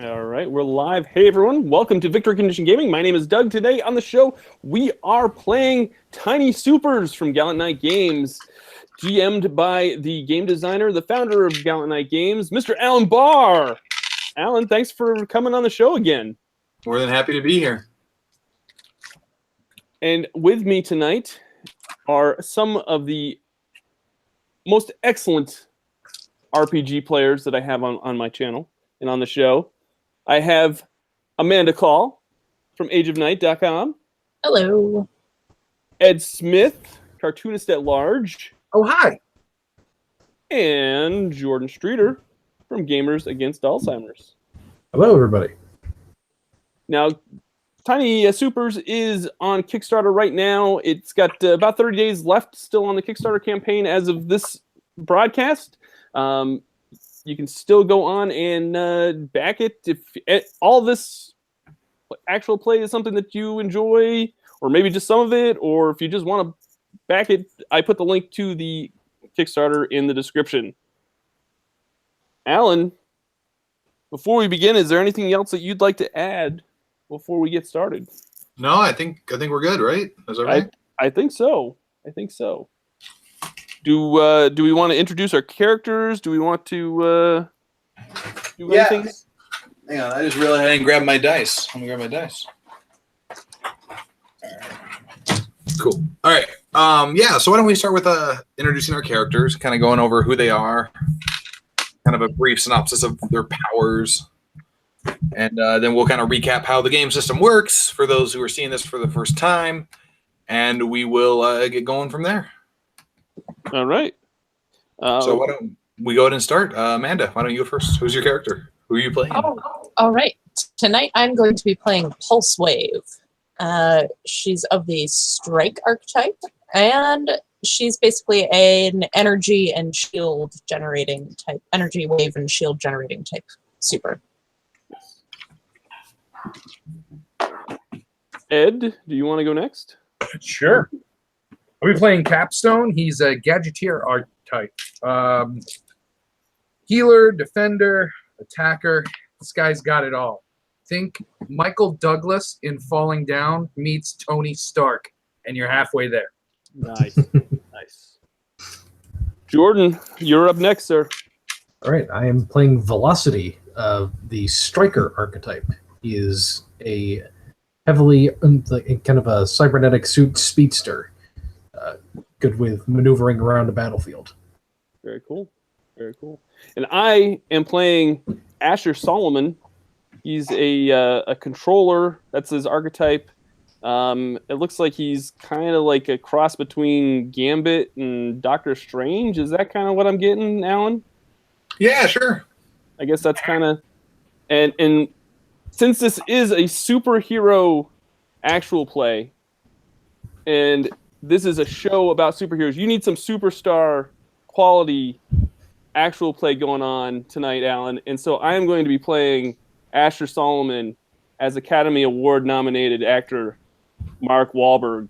All right, we're live. Hey, everyone. Welcome to Victory Condition Gaming. My name is Doug. Today on the show, we are playing Tiny Supers from Gallant Knight Games, GM'd by the game designer, the founder of Gallant Knight Games, Mr. Alan Bahr. Alan, thanks for coming on the show again. More than happy to be here. And with me tonight are some of the most excellent RPG players that I have on my channel and on the show. I have Amanda Call from ageofnight.com. Hello. Ed Smith, cartoonist at large. Oh, hi. And Jordan Streeter from Gamers Against Alzheimer's. Hello, everybody. Now, Tiny Supers is on Kickstarter right now. It's got about 30 days left still on the Kickstarter campaign as of this broadcast. You can still go on and back it. If all this actual play is something that you enjoy, or maybe just some of it, or if you just want to back it, I put the link to the Kickstarter in the description. Alan, before we begin, is there anything else that you'd like to add before we get started? No, I think we're good, right? Is that right? I think so. Do we want to introduce our characters? Do we want to do anything? Hang on, I just realized I didn't grab my dice. Let me grab my dice. Cool. All right. So why don't we start with introducing our characters, kind of going over who they are, kind of a brief synopsis of their powers, and then we'll kind of recap how the game system works for those who are seeing this for the first time, and we will get going from there. All right. So why don't we go ahead and start? Amanda, why don't you go first? Who's your character? Who are you playing? All right. Tonight I'm going to be playing Pulse Wave. She's of the Strike archetype, and she's basically an energy and shield generating type, energy wave and shield generating type super. Ed, do you want to go next? Sure. I'll be playing Capstone. He's a Gadgeteer archetype. Healer, defender, attacker. This guy's got it all. Think Michael Douglas in Falling Down meets Tony Stark, and you're halfway there. Nice. Nice. Jordan, you're up next, sir. All right, I am playing Velocity, the Striker archetype. He is a heavily kind of a cybernetic suit speedster, good with maneuvering around a battlefield. Very cool. Very cool. And I am playing Asher Solomon. He's a controller. That's his archetype. It looks like he's kind of like a cross between Gambit and Doctor Strange. Is that kind of what I'm getting, Alan? Yeah, sure. I guess that's kind of... And since this is a superhero actual play, and this is a show about superheroes, you need some superstar quality actual play going on tonight, Alan. And so I am going to be playing Asher Solomon as Academy Award nominated actor Mark Wahlberg.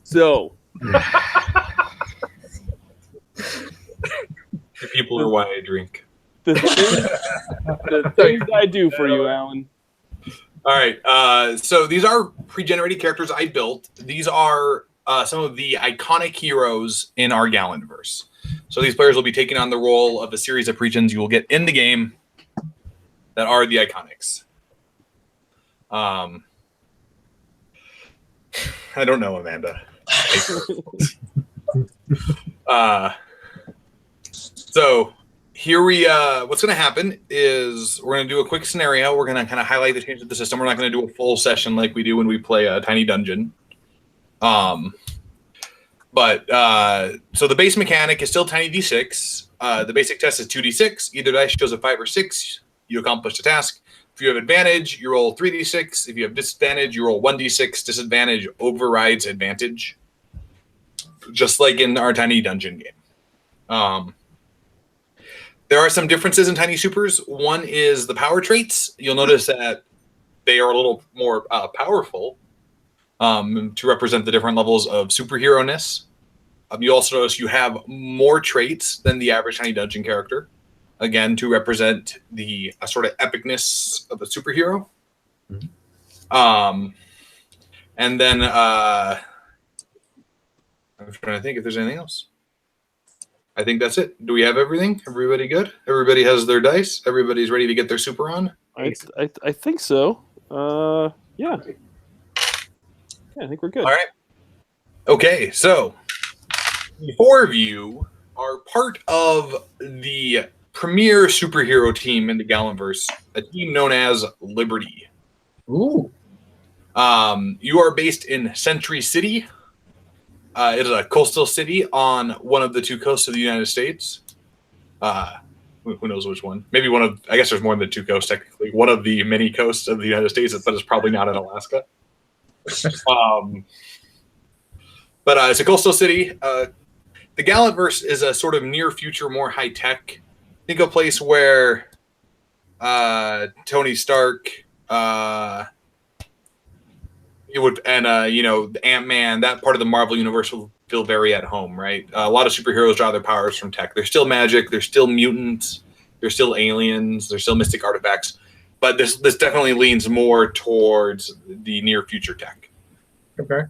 So The people are why I drink. the things I do for you, Alan. All right. So these are pre-generated characters I built. These are some of the iconic heroes in our Gallant verse. So these players will be taking on the role of a series of pre-gens you will get in the game that are the iconics. I don't know, Amanda. So here what's going to happen is we're going to do a quick scenario. We're going to kind of highlight the changes to the system. We're not going to do a full session like we do when we play a Tiny Dungeon. So the base mechanic is still Tiny D6. The basic test is 2D6. Either dice shows a 5 or 6. You accomplish the task. If you have advantage, you roll 3D6. If you have disadvantage, you roll 1D6. Disadvantage overrides advantage. Just like in our Tiny Dungeon game. There are some differences in Tiny Supers. One is the power traits. You'll notice that they are a little more powerful to represent the different levels of superhero-ness. You also notice you have more traits than the average Tiny Dungeon character. again, to represent the sort of epicness of a superhero. And then I'm trying to think if there's anything else. I think that's it. Do we have everything? Everybody good? Everybody has their dice? Everybody's ready to get their super on? I think so. Yeah. I think we're good. All right. Okay, so the four of you are part of the premier superhero team in the Gallantverse, a team known as Liberty. Ooh. You are based in Century City. It is a coastal city on one of the two coasts of the United States. Who knows which one? Maybe one of, I guess there's more than two coasts technically. One of the many coasts of the United States, but it's probably not in Alaska. But it's a coastal city. The Gallantverse is a sort of near future, more high tech. Think a place where Tony Stark, it would, and Ant-Man, that part of the Marvel universe will feel very at home, right? A lot of superheroes draw their powers from tech. There's still magic. There's still mutants. There's still aliens. There's still mystic artifacts. But this definitely leans more towards the near future tech. Okay.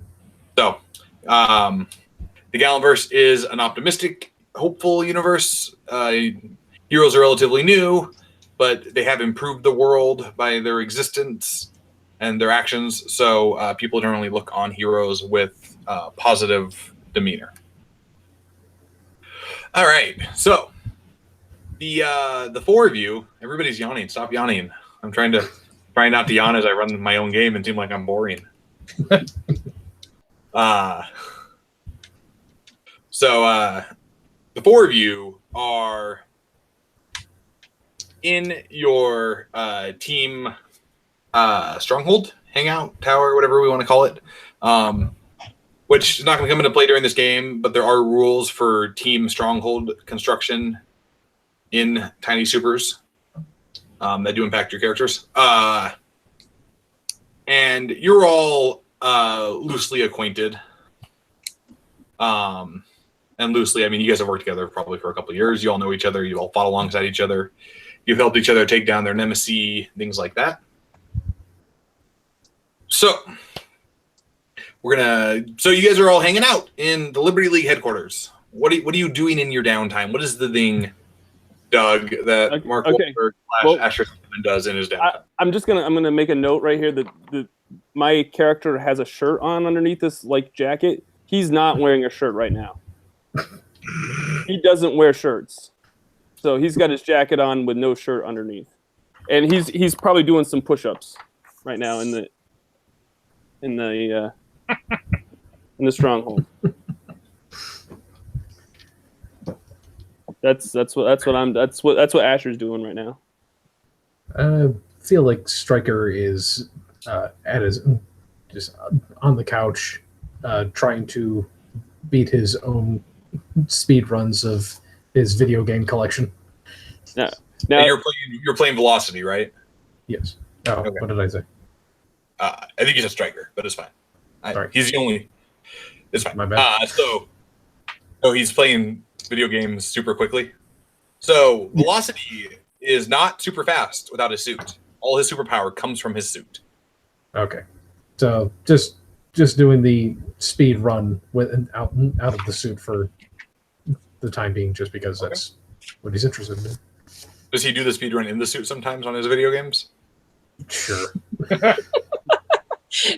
So, the Gallantverse is an optimistic, hopeful universe. Heroes are relatively new, but they have improved the world by their existence and their actions. So people generally look on heroes with positive demeanor. All right. So the four of you, everybody's yawning. Stop yawning. I'm trying not to yawn as I run my own game and seem like I'm boring. So the four of you are in your team stronghold, hangout, tower, whatever we want to call it, which is not going to come into play during this game, but there are rules for team stronghold construction in Tiny Supers that do impact your characters. And you're all loosely acquainted. And loosely, I mean, you guys have worked together probably for a couple of years. You all know each other. You all fought alongside each other. You've helped each other take down their nemesis, things like that. So so you guys are all hanging out in the Liberty League headquarters. What are you doing in your downtime? What is the thing, Doug, that Mark Wahlberg / Asher does in his downtime? I'm gonna make a note right here that my character has a shirt on underneath this jacket. He's not wearing a shirt right now. He doesn't wear shirts. So he's got his jacket on with no shirt underneath. And he's probably doing some push-ups right now in the stronghold. That's what Asher's doing right now. I feel like Stryker is just on the couch, trying to beat his own speed runs of his video game collection. Now you're playing Velocity, right? Yes. Oh, okay. What did I say? I think you said Stryker, but it's fine. Sorry. He's the only. It's fine. My bad. So he's playing video games super quickly. So Velocity is not super fast without his suit. All his superpower comes from his suit. Okay. So just doing the speed run out of the suit for the time being, just because that's what he's interested in. Does he do the speed run in the suit sometimes on his video games? Sure.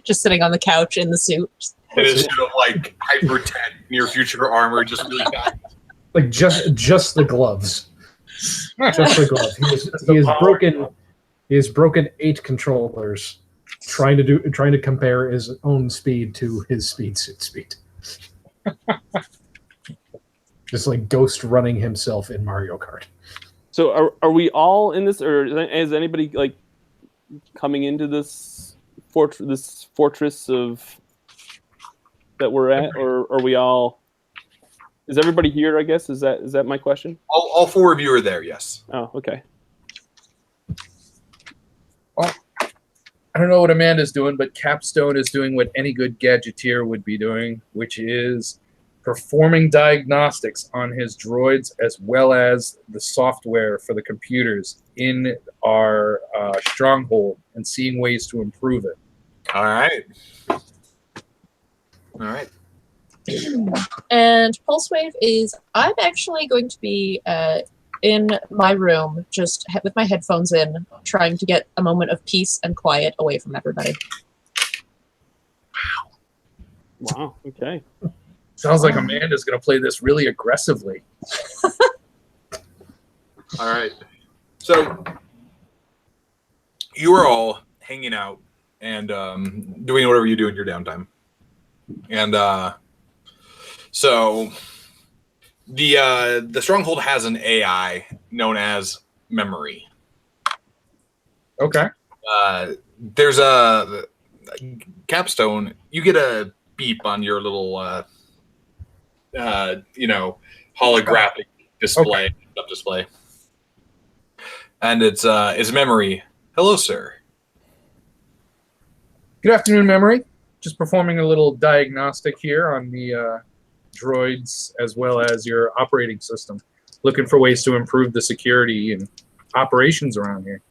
Just sitting on the couch in the suit. It is sort of like hyper tech near future armor, just really fast. Like just the gloves. Just the gloves. He has broken 8 controllers trying to compare his own speed to his speed suit speed. Just like Ghost running himself in Mario Kart. So are we all in this, or is anybody coming into this fortress of that we're at, or are we all? Is everybody here? I guess is that my question? All four of you are there. Yes. Oh, okay. Well, I don't know what Amanda's doing, but Capstone is doing what any good gadgeteer would be doing, which is performing diagnostics on his droids as well as the software for the computers in our stronghold and seeing ways to improve it. All right. All right. And Pulse Wave is, I'm actually going to be in my room, just with my headphones in, trying to get a moment of peace and quiet away from everybody. Wow. Okay. Sounds like Amanda's going to play this really aggressively. All right. So you are all hanging out and doing whatever you do in your downtime. And so the stronghold has an AI known as Memory. Okay. There's a capstone. You get a beep on your little holographic display, up display, and it's Memory. Hello, sir. Good afternoon, Memory. Just performing a little diagnostic here on the droids as well as your operating system. Looking for ways to improve the security and operations around here.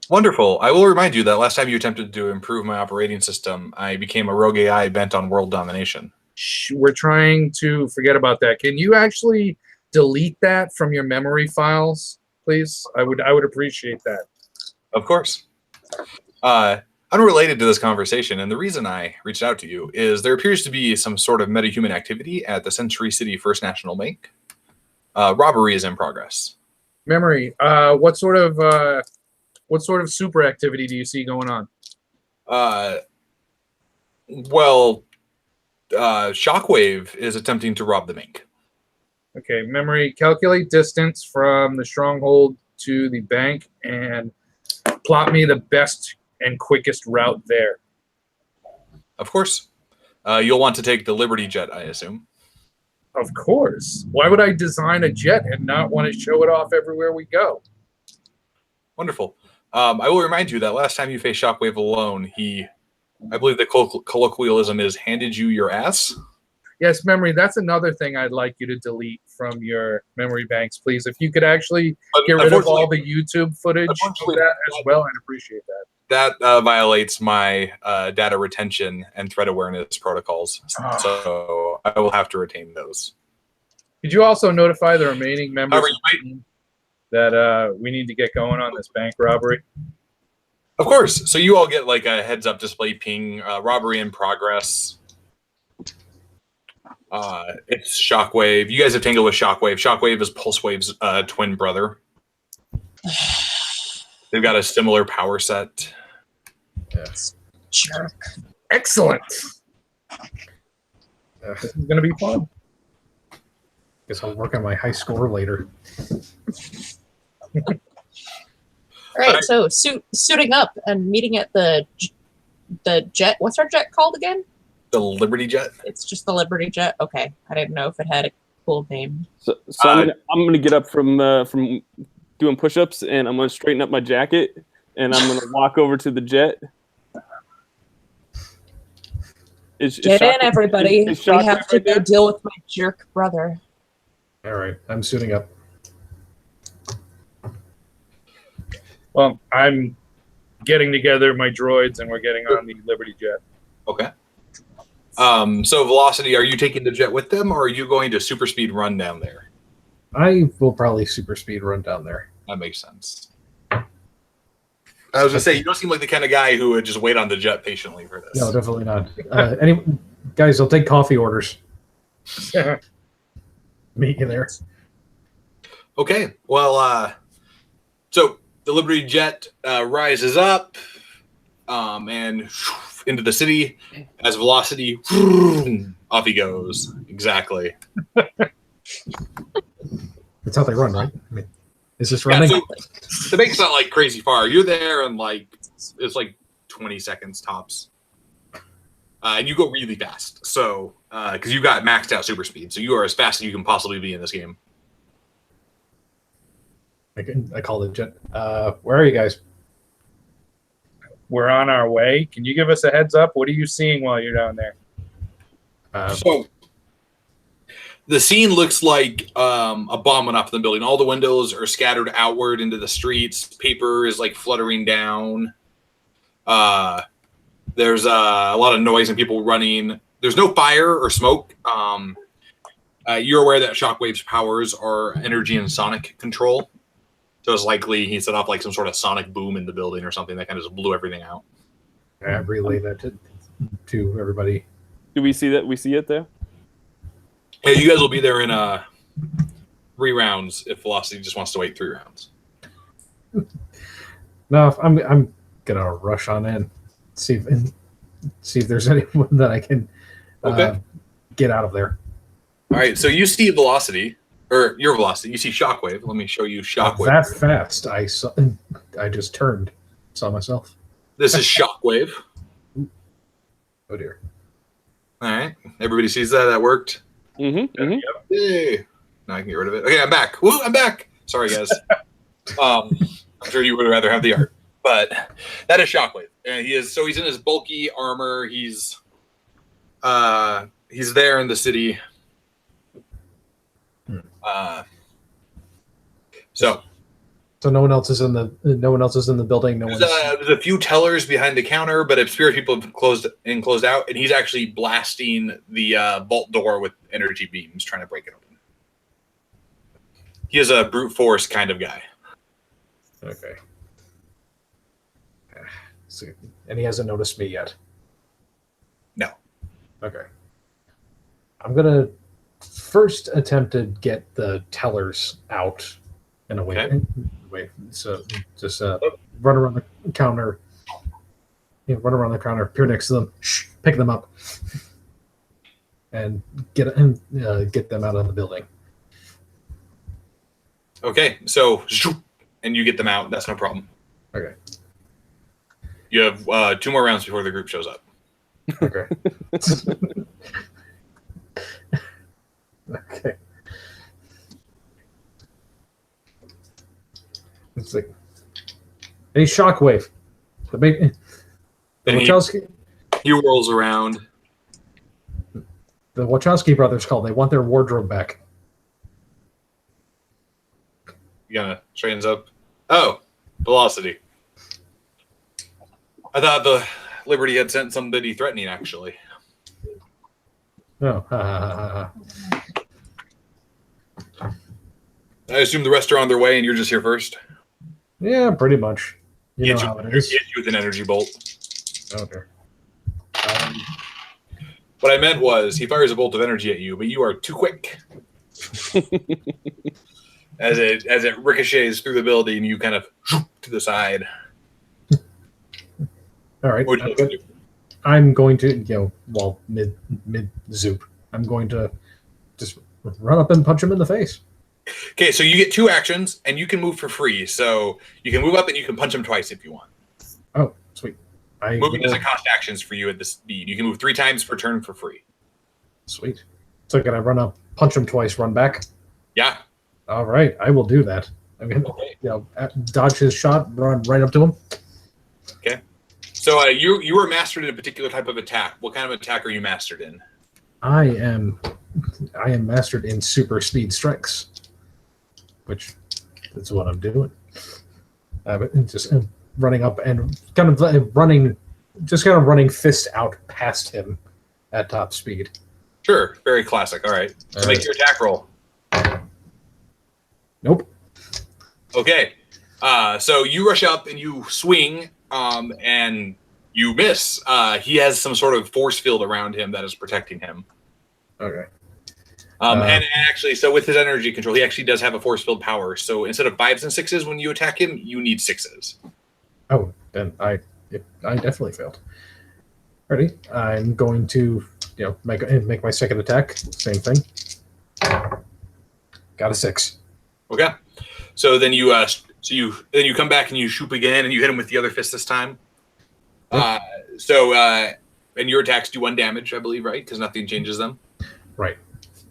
Wonderful. I will remind you that last time you attempted to improve my operating system, I became a rogue AI bent on world domination. Shh, we're trying to forget about that. Can you actually delete that from your memory files, please? I would appreciate that. Of course. Unrelated to this conversation, and the reason I reached out to you is there appears to be some sort of metahuman activity at the Century City First National Bank. Robbery is in progress. Memory, what sort of super activity do you see going on? Shockwave is attempting to rob the bank. Okay, Memory, calculate distance from the stronghold to the bank and plot me the best and quickest route there. Of course. You'll want to take the Liberty Jet, I assume. Of course. Why would I design a jet and not want to show it off everywhere we go? Wonderful. I will remind you that last time you faced Shockwave alone, I believe the colloquialism is handed you your ass. Yes, Memory, that's another thing I'd like you to delete from your memory banks, please. If you could actually get rid of all the YouTube footage of that as well, I'd appreciate that. That violates my data retention and threat awareness protocols, so I will have to retain those. Could you also notify the remaining members that we need to get going on this bank robbery? Of course. So you all get like a heads-up display ping, robbery in progress. It's Shockwave. You guys have tangled with Shockwave. Shockwave is Pulsewave's twin brother. They've got a similar power set. Yes. Jerk. Excellent. This is going to be fun. Guess I'll work on my high score later. All right, so suiting up and meeting at the jet. What's our jet called again? The Liberty Jet. It's just the Liberty Jet. Okay, I didn't know if it had a cool name. So I'm gonna get up from doing push-ups, and I'm gonna straighten up my jacket, and I'm gonna walk over to the jet. Get in, everybody. We have to go deal with my jerk brother. All right, I'm suiting up. Well, I'm getting together my droids, and we're getting on the Liberty Jet. Okay. So Velocity, are you taking the jet with them, or are you going to super speed run down there? I will probably super speed run down there. That makes sense. I was gonna say, you don't seem like the kind of guy who would just wait on the jet patiently for this. No, definitely not. Guys, I'll take coffee orders. Meet you there. Okay. Well, so the Liberty Jet rises up and into the city as Velocity. Off he goes. Exactly. That's how they run, right? I mean, is this running? So the bank's not like crazy far. You're there in it's like 20 seconds tops. And you go really fast. So, because you got maxed out super speed. So you are as fast as you can possibly be in this game. I call the jet. Where are you guys? We're on our way. Can you give us a heads up? What are you seeing while you're down there? So the scene looks like a bomb went off in the building. All the windows are scattered outward into the streets. Paper is like fluttering down. There's a lot of noise and people running. There's no fire or smoke. You're aware that Shockwave's powers are energy and sonic control. So it's likely he set off like some sort of sonic boom in the building or something that kind of just blew everything out. I relay that to everybody. Do we see that? We see it there? Yeah, you guys will be there in 3 rounds if Velocity just wants to wait 3 rounds. No, I'm gonna rush on in, see if there's anyone that I can get out of there. All right, so you see Velocity, or your Velocity. You see Shockwave. Let me show you Shockwave. That fast, I just turned, saw myself. This is Shockwave. Oh dear. All right, everybody sees that. That worked. Mm-hmm. Yay. Now I can get rid of it. Okay, I'm back. Woo, I'm back. Sorry, guys. I'm sure you would rather have the art, but that is Shockwave, and he's in his bulky armor. He's there in the city. So no one else is in the building. There's a few tellers behind the counter, but if spirit people have closed out, and he's actually blasting the vault door with energy beams, trying to break it open. He is a brute force kind of guy. Okay. So, and he hasn't noticed me yet. No. Okay. I'm gonna first attempt to get the tellers out in a way. Okay. So just run around the counter. Run around the counter, appear next to them, pick them up, and get them out of the building. Okay, so and you get them out. That's no problem. Okay. You have 2 more rounds before the group shows up. Okay. Okay. It's like a Shockwave. The Wachowski. He rolls around. The Wachowski brothers call. They want their wardrobe back. You gonna straightens up? Oh, Velocity. I thought the Liberty had sent somebody threatening, actually. Oh. I assume the rest are on their way and you're just here first? Yeah, pretty much. You know He how it is. hit you with an energy bolt. Okay. What I meant was he fires a bolt of energy at you, but you are too quick. As it ricochets through the building, you kind of to the side. All right. What would you like to do? I'm going to, mid zoop. I'm going to just run up and punch him in the face. Okay, so you get 2 actions, and you can move for free. So you can move up, and you can punch him twice if you want. Oh, sweet. Moving doesn't cost actions for you at this speed. You can move 3 times per turn for free. Sweet. So can I run up, punch him twice, run back? Yeah. All right, I will do that. I'm going to dodge his shot, run right up to him. Okay. So you were mastered in a particular type of attack. What kind of attack are you mastered in? I am mastered in super speed strikes, which is what I'm doing. Just running up and kind of running fist out past him at top speed. Sure. Very classic. All right. So make your attack roll. Nope. Okay. So you rush up and you swing, and you miss. He has some sort of force field around him that is protecting him. Okay. And actually, so with his energy control, he actually does have a force field power. So instead of 5s and 6s when you attack him, you need 6s. Oh, then I definitely failed. Ready? I'm going to make my second attack. Same thing. Got a 6. Okay. So then you come back and you shoot again, and you hit him with the other fist this time. Yep. And your attacks do 1 damage, I believe, right? Because nothing changes them. Right.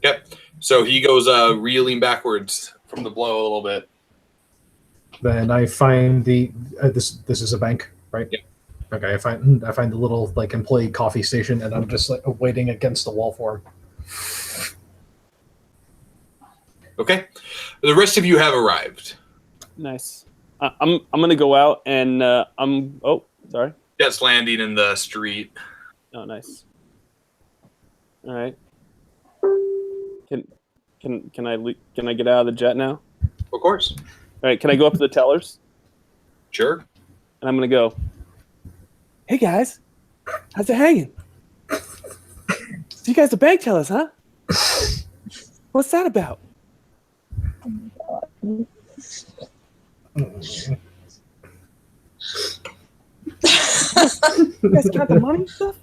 Yep. So he goes reeling backwards from the blow a little bit. Then I find the this is a bank, right? Yep. Okay, I find the little like employee coffee station, and I'm just like waiting against the wall for him. Okay. The rest of you have arrived. Nice. I'm gonna go out and oh, sorry. Jet's landing in the street. Oh, nice. All right. Can I get out of the jet now? Of course. All right. Can I go up to the tellers? Sure. And I'm gonna go. Hey guys, how's it hanging? So you guys are bank tellers, huh? What's that about? You guys got the money and stuff?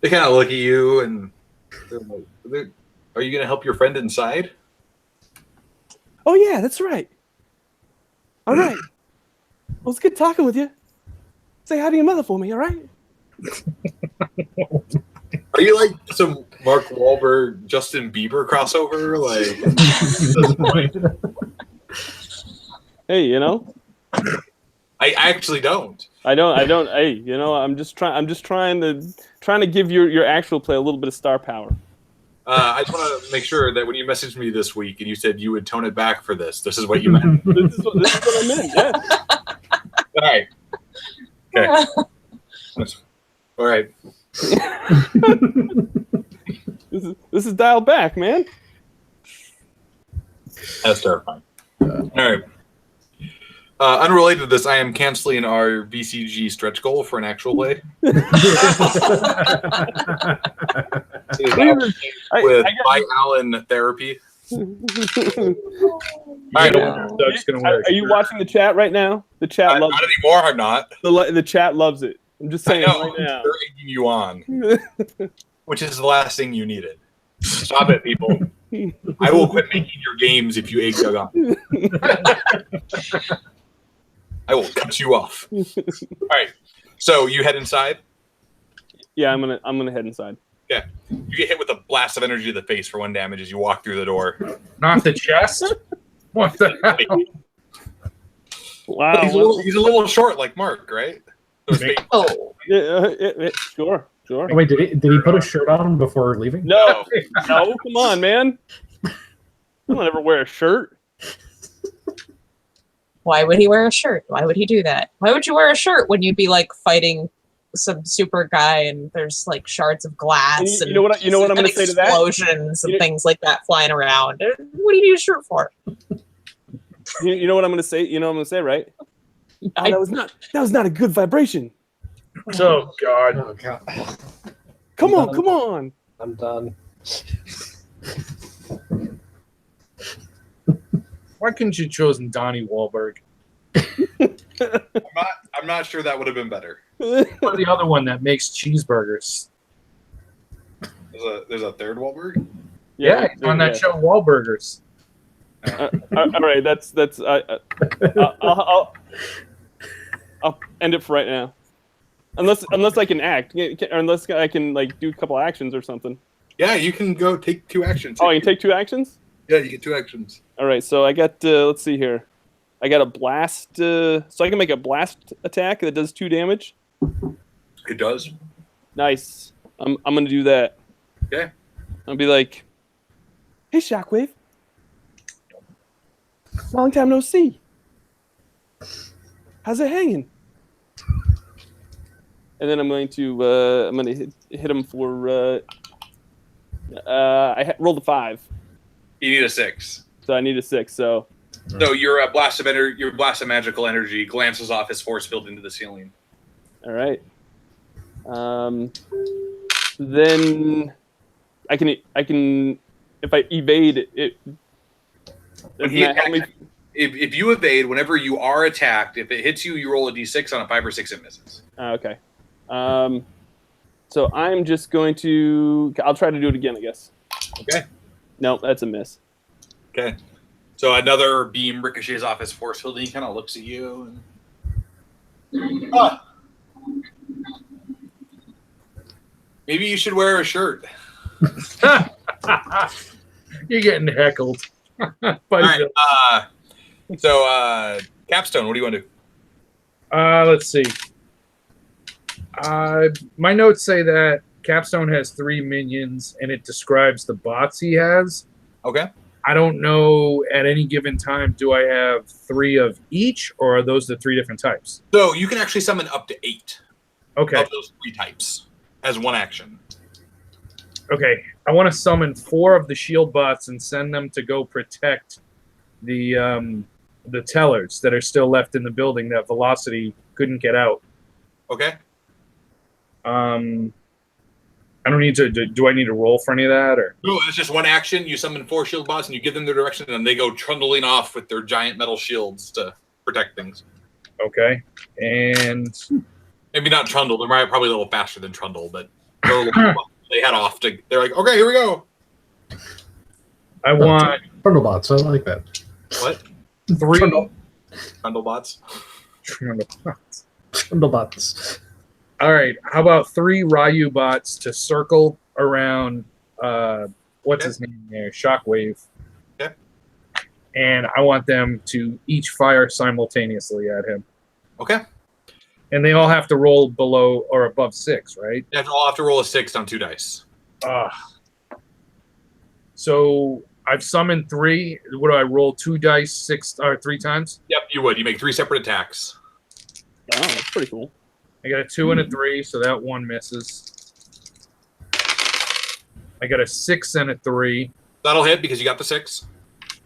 They kind of look at you and they're like, are you going to help your friend inside? Oh yeah, that's right. All right. Well, it's good talking with you. Say hi to your mother for me, all right? Are you like some Mark Wahlberg, Justin Bieber crossover? Like, Hey, you know, I actually don't. I don't. Hey, you know, I'm just trying to give your actual play a little bit of star power. I just want to make sure that when you messaged me this week and you said you would tone it back for this is what you meant. This is what I meant. Yeah. All right. Okay. All right. This is dialed back, man. That's terrifying. All right. Unrelated to this, I am canceling our VCG stretch goal for an actual play. With by Allen therapy. All right, Doug's gonna wear Are you watching the chat right now? The chat loves not anymore. I'm not. the chat loves it. I'm just saying I know, right now. they're egging you on, which is the last thing you needed. Stop it, people. I will quit making your games if you egg Doug on. I will cut you off. All right. So you head inside? Yeah, I'm gonna head inside. Yeah. You get hit with a blast of energy to the face for 1 damage as you walk through the door. Not the chest. What the hell? Wow. He's a little short like Mark, right? Oh, Yeah, sure. Oh, wait, did he put a shirt on before leaving? No, come on, man. I don't ever wear a shirt. why would he wear a shirt? Why would he do that? Why would you wear a shirt when you'd be like fighting some super guy and there's like shards of glass You know what I'm going to say to that? Explosions and things like that flying around. What do you need a shirt for? You know what I'm going to say? You know what I'm going to say, right? That was not a good vibration. Oh God! Oh God! Come on! I'm done. Why couldn't you chosen Donnie Wahlberg? I'm not sure that would have been better. Or the other one that makes cheeseburgers. There's a third Wahlberg? Yeah, he's on that show Wahlburgers. All right, that's. I'll end it for right now. Unless I can act, or unless I can like do a couple actions or something. Yeah, you can go take 2 actions. Oh, you can take 2 actions? Yeah, you get 2 actions. All right, so I got. Let's see here. I got a blast. So I can make a blast attack that does 2 damage. It does. Nice. I'm gonna do that. Okay. I'll be like, "Hey, Shockwave. Long time no see. How's it hanging?" And then I'm going to hit him for. I rolled a 5. You need a 6. So I need a 6. So your blast of magical energy glances off his force field into the ceiling. all right. Then I can if I evade it. Doesn't that help me? If you evade, whenever you are attacked, if it hits you, you roll a d6. On a 5 or 6, it misses. Okay. So I'm just going to. I'll try to do it again, I guess. Okay. No, that's a miss. Okay. So another beam ricochets off his force field, and he kind of looks at you. And... Maybe you should wear a shirt. You're getting heckled. All right. So, Capstone, what do you want to do? Let's see. My notes say that Capstone has 3 minions, and it describes the bots he has. Okay. I don't know at any given time, do I have 3 of each, or are those the 3 different types? So you can actually summon up to 8 Okay. of those 3 types as one action. Okay. I want to summon 4 of the shield bots and send them to go protect the tellers that are still left in the building that Velocity couldn't get out. Okay. I don't need to. Do I need to roll for any of that, or? No, it's just one action. You summon 4 shield bots and you give them their direction, and they go trundling off with their giant metal shields to protect things. Okay, and maybe not Trundle. They're probably a little faster than Trundle, but they head off. They're like, okay, here we go. I want Trundle bots. I like that. What? 3 Trundle bots. Trundle bots. All right. How about 3 Ryu bots to circle around? What's his name there? Shockwave. Okay. And I want them to each fire simultaneously at him. Okay. And they all have to roll below or above 6, right? They all have to roll a 6 on 2 dice. So I've summoned 3. What do I roll? 2 dice 6 or 3 times? Yep, you would. You make 3 separate attacks. Oh, that's pretty cool. I got a 2 and a 3, so that one misses. I got a 6 and a 3. That'll hit because you got the 6.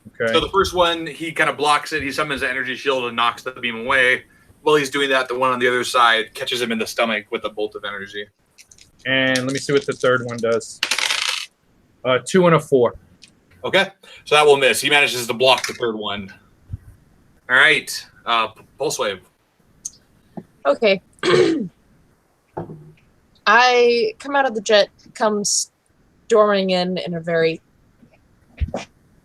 Okay. So the first one, he kind of blocks it. He summons an energy shield and knocks the beam away. While he's doing that, the one on the other side catches him in the stomach with a bolt of energy. And let me see what the third one does. 2 and a 4. Okay. So that will miss. He manages to block the third one. All right. Pulse Wave. Okay. I come out of the jet, come storming in a very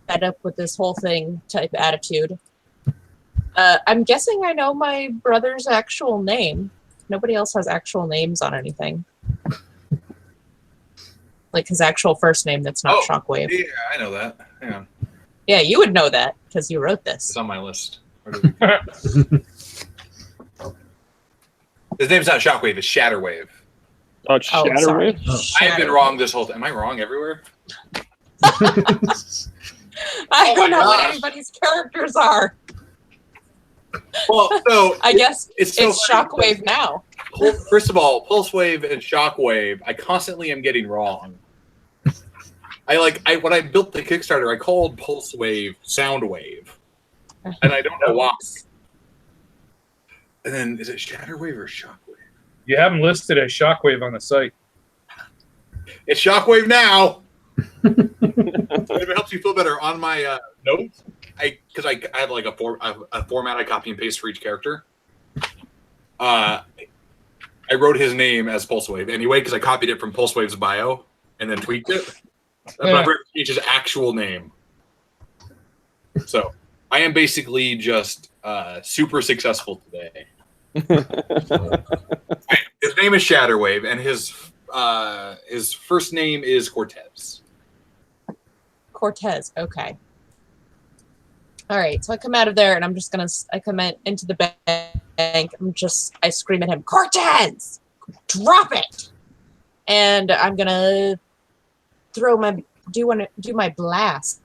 fed up with this whole thing type attitude. I'm guessing I know my brother's actual name. Nobody else has actual names on anything. Like his actual first name that's not Shockwave. Yeah, I know that. Hang on. Yeah, you would know that because you wrote this. It's on my list. His name's not Shockwave, it's Shatterwave. Oh, it's Shatterwave? I have been wrong this whole time. Am I wrong everywhere? I don't know what anybody's characters are. Well, so I guess it's Shockwave now. First of all, Pulse Wave and Shockwave, I constantly am getting wrong. When I built the Kickstarter, I called Pulse Wave Soundwave, and I don't know why. And then is it Shatterwave or Shockwave? You have them listed as Shockwave on the site. It's Shockwave now. If it helps you feel better, on my notes, because I have like a format I copy and paste for each character. I wrote his name as Pulsewave anyway because I copied it from Pulsewave's bio and then tweaked it. But I changed his actual name. So I am basically just super successful today. His name is Shatterwave, and his first name is Cortez. Cortez, okay. All right, so I come out of there, and I come into the bank. I scream at him, Cortez, drop it! And I'm gonna do my blast.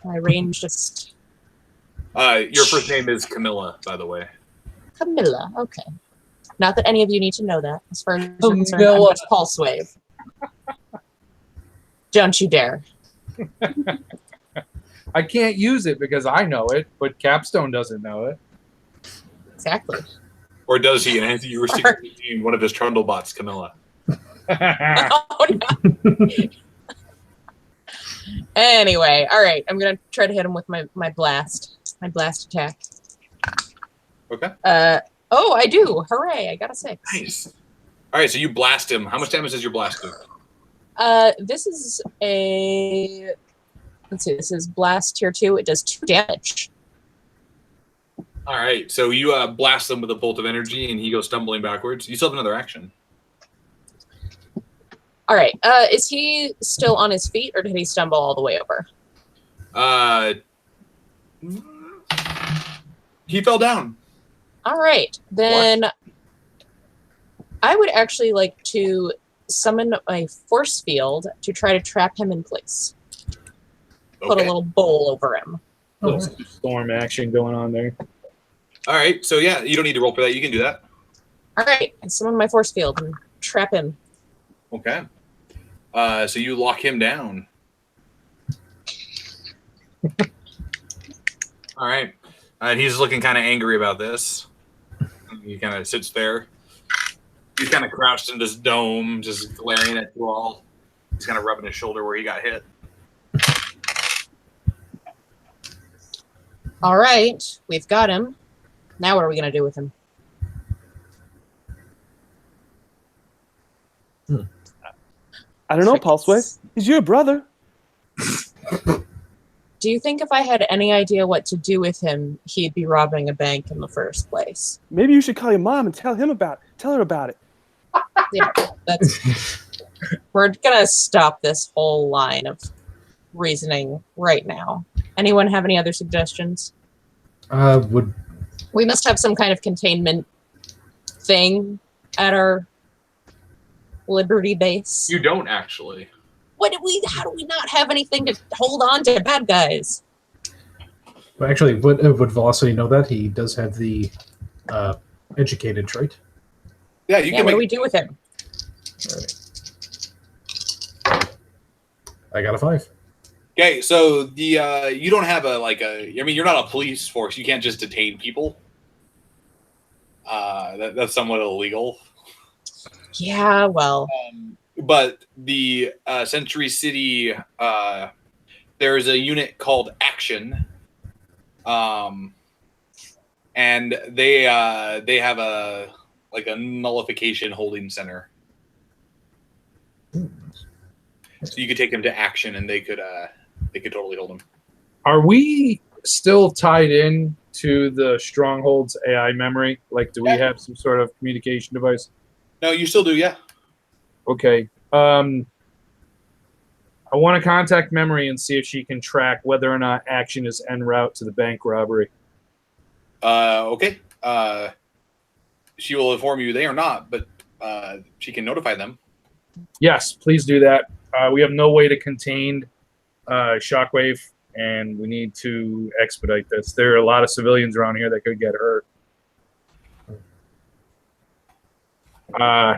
My range just. Your first name is Camilla, by the way. Camilla, okay. Not that any of you need to know that. As far as you're concerned, I'm just Pulse Wave. Don't you dare. I can't use it because I know it, but Capstone doesn't know it. Exactly. Or does he? And you were secretly named one of his Trundle bots, Camilla. Oh, no. Anyway, all right. I'm going to try to hit him with my blast. My blast attack. Okay. Oh, I do. Hooray. I got a 6. Nice. All right, so you blast him. How much damage does your blast do? This is a... Let's see. This is blast tier 2. It does 2 damage. All right, so you blast him with a bolt of energy, and he goes stumbling backwards. You still have another action. All right. Is he still on his feet, or did he stumble all the way over? He fell down. All right, then I would actually like to summon my force field to try to trap him in place. Put a Okay. little bowl over him. Little storm action going on there. All right. So yeah, you don't need to roll for that. You can do that. All right, I summon my force field and trap him. Okay. So you lock him down. All right. And he's looking kind of angry about this. He kind of sits there. He's kind of crouched in this dome, just glaring at you all. He's kind of rubbing his shoulder where he got hit. All right, we've got him. Now what are we going to do with him? I don't know, Pulsewave. He's your brother. Do you think if I had any idea what to do with him, he'd be robbing a bank in the first place? Maybe you should call your mom and tell her about it. Yeah, we're gonna stop this whole line of reasoning right now. Anyone have any other suggestions? Would We must have some kind of containment thing at our Liberty base. You don't actually. How do we not have anything to hold on to bad guys? well, actually would Velocity know that he does have the educated trait? Yeah, you Yeah, can what do make we do with him? I got a 5. Okay, so the you don't have you're not a police force. You can't just detain people. That's somewhat illegal. Yeah, well, But the Century City, there's a unit called Action, and they have a nullification holding center. So you could take them to Action, and they could totally hold them. Are we still tied in to the Stronghold's AI memory? Like, do we have some sort of communication device? No, you still do, yeah. Okay. I want to contact Memory and see if she can track whether or not Action is en route to the bank robbery. Okay. She will inform you they are not, but she can notify them. Yes, please do that. We have no way to contain Shockwave, and we need to expedite this. There are a lot of civilians around here that could get hurt.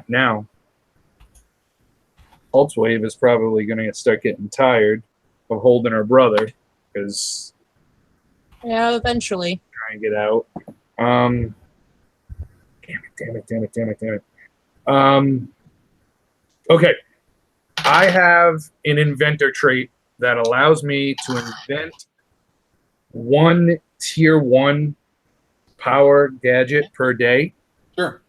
Now, Pulsewave is probably going to start getting tired of holding her brother because yeah, eventually. trying to get out. Damn it. Okay. I have an inventor trait that allows me to invent one tier 1 power gadget per day. Sure.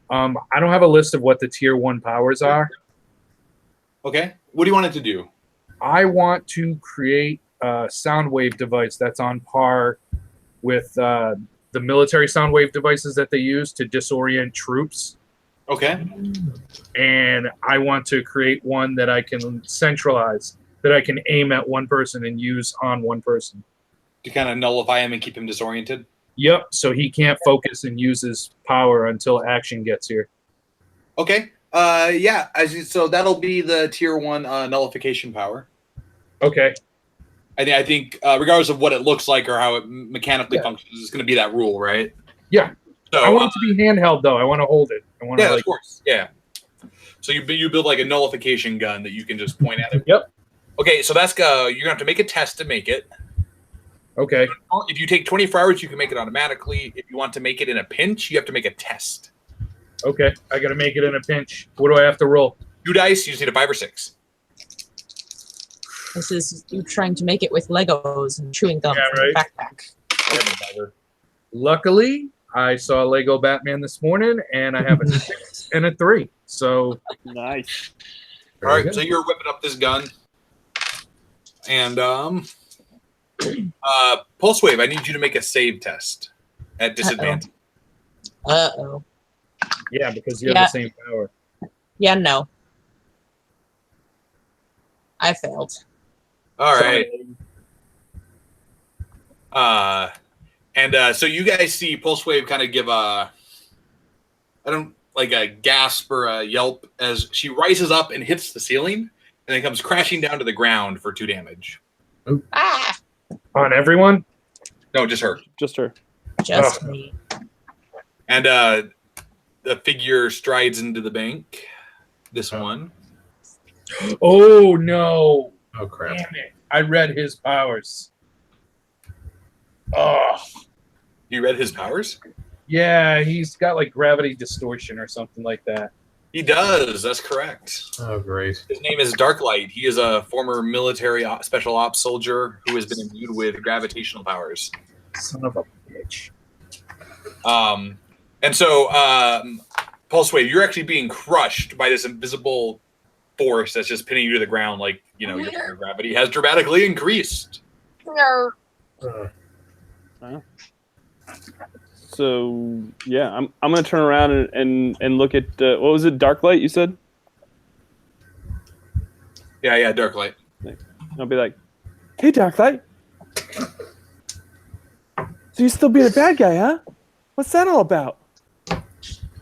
I don't have a list of what the tier 1 powers are. Okay. What do you want it to do? I want to create a sound wave device that's on par with the military sound wave devices that they use to disorient troops. Okay. And I want to create one that I can centralize, that I can aim at one person and use on one person. To kind of nullify him and keep him disoriented? Yep, so he can't focus and use his power until Action gets here. Okay. Yeah. So that'll be the tier 1 nullification power. Okay. I think regardless of what it looks like or how it mechanically functions, it's going to be that rule, right? Yeah. So I want it to be handheld, though. I want to hold it. I want to, of course. Yeah. So you build like a nullification gun that you can just point at it. Yep. Okay, so that's you're going to have to make a test to make it. Okay. If you take 24 hours, you can make it automatically. If you want to make it in a pinch, you have to make a test. Okay. I got to make it in a pinch. What do I have to roll? 2 dice, you just need a 5 or 6. This is you trying to make it with Legos and chewing gum Yeah, from a right. backpack. Luckily, I saw Lego Batman this morning, and I have a 6 and a 3. So, Nice. All right, good. so you're whipping up this gun. And Pulse Wave, I need you to make a save test at disadvantage. Uh-oh. yeah, because you have Yeah. the same power. Yeah, no. I failed. All right. So you guys see Pulse Wave kind of give a gasp or a yelp as she rises up and hits the ceiling and then comes crashing down to the ground for 2 damage. Ah, On everyone? No, just her. Just her. just me. And the figure strides into the bank. This one. Oh, no. Oh crap! Damn it. I read his powers. Oh. You read his powers? Yeah, he's got like gravity distortion or something like that. He does. That's correct. Oh great! His name is Darklight. He is a former military special ops soldier who has been imbued with gravitational powers. Son of a bitch. And so, Pulse Wave, you're actually being crushed by this invisible force that's just pinning you to the ground, like, you know, your gravity has dramatically increased. No. So yeah, I'm gonna turn around and look at what was it? Darklight, you said? Yeah, Darklight. I'll be like, "Hey, Darklight. So you still being a bad guy, huh? What's that all about?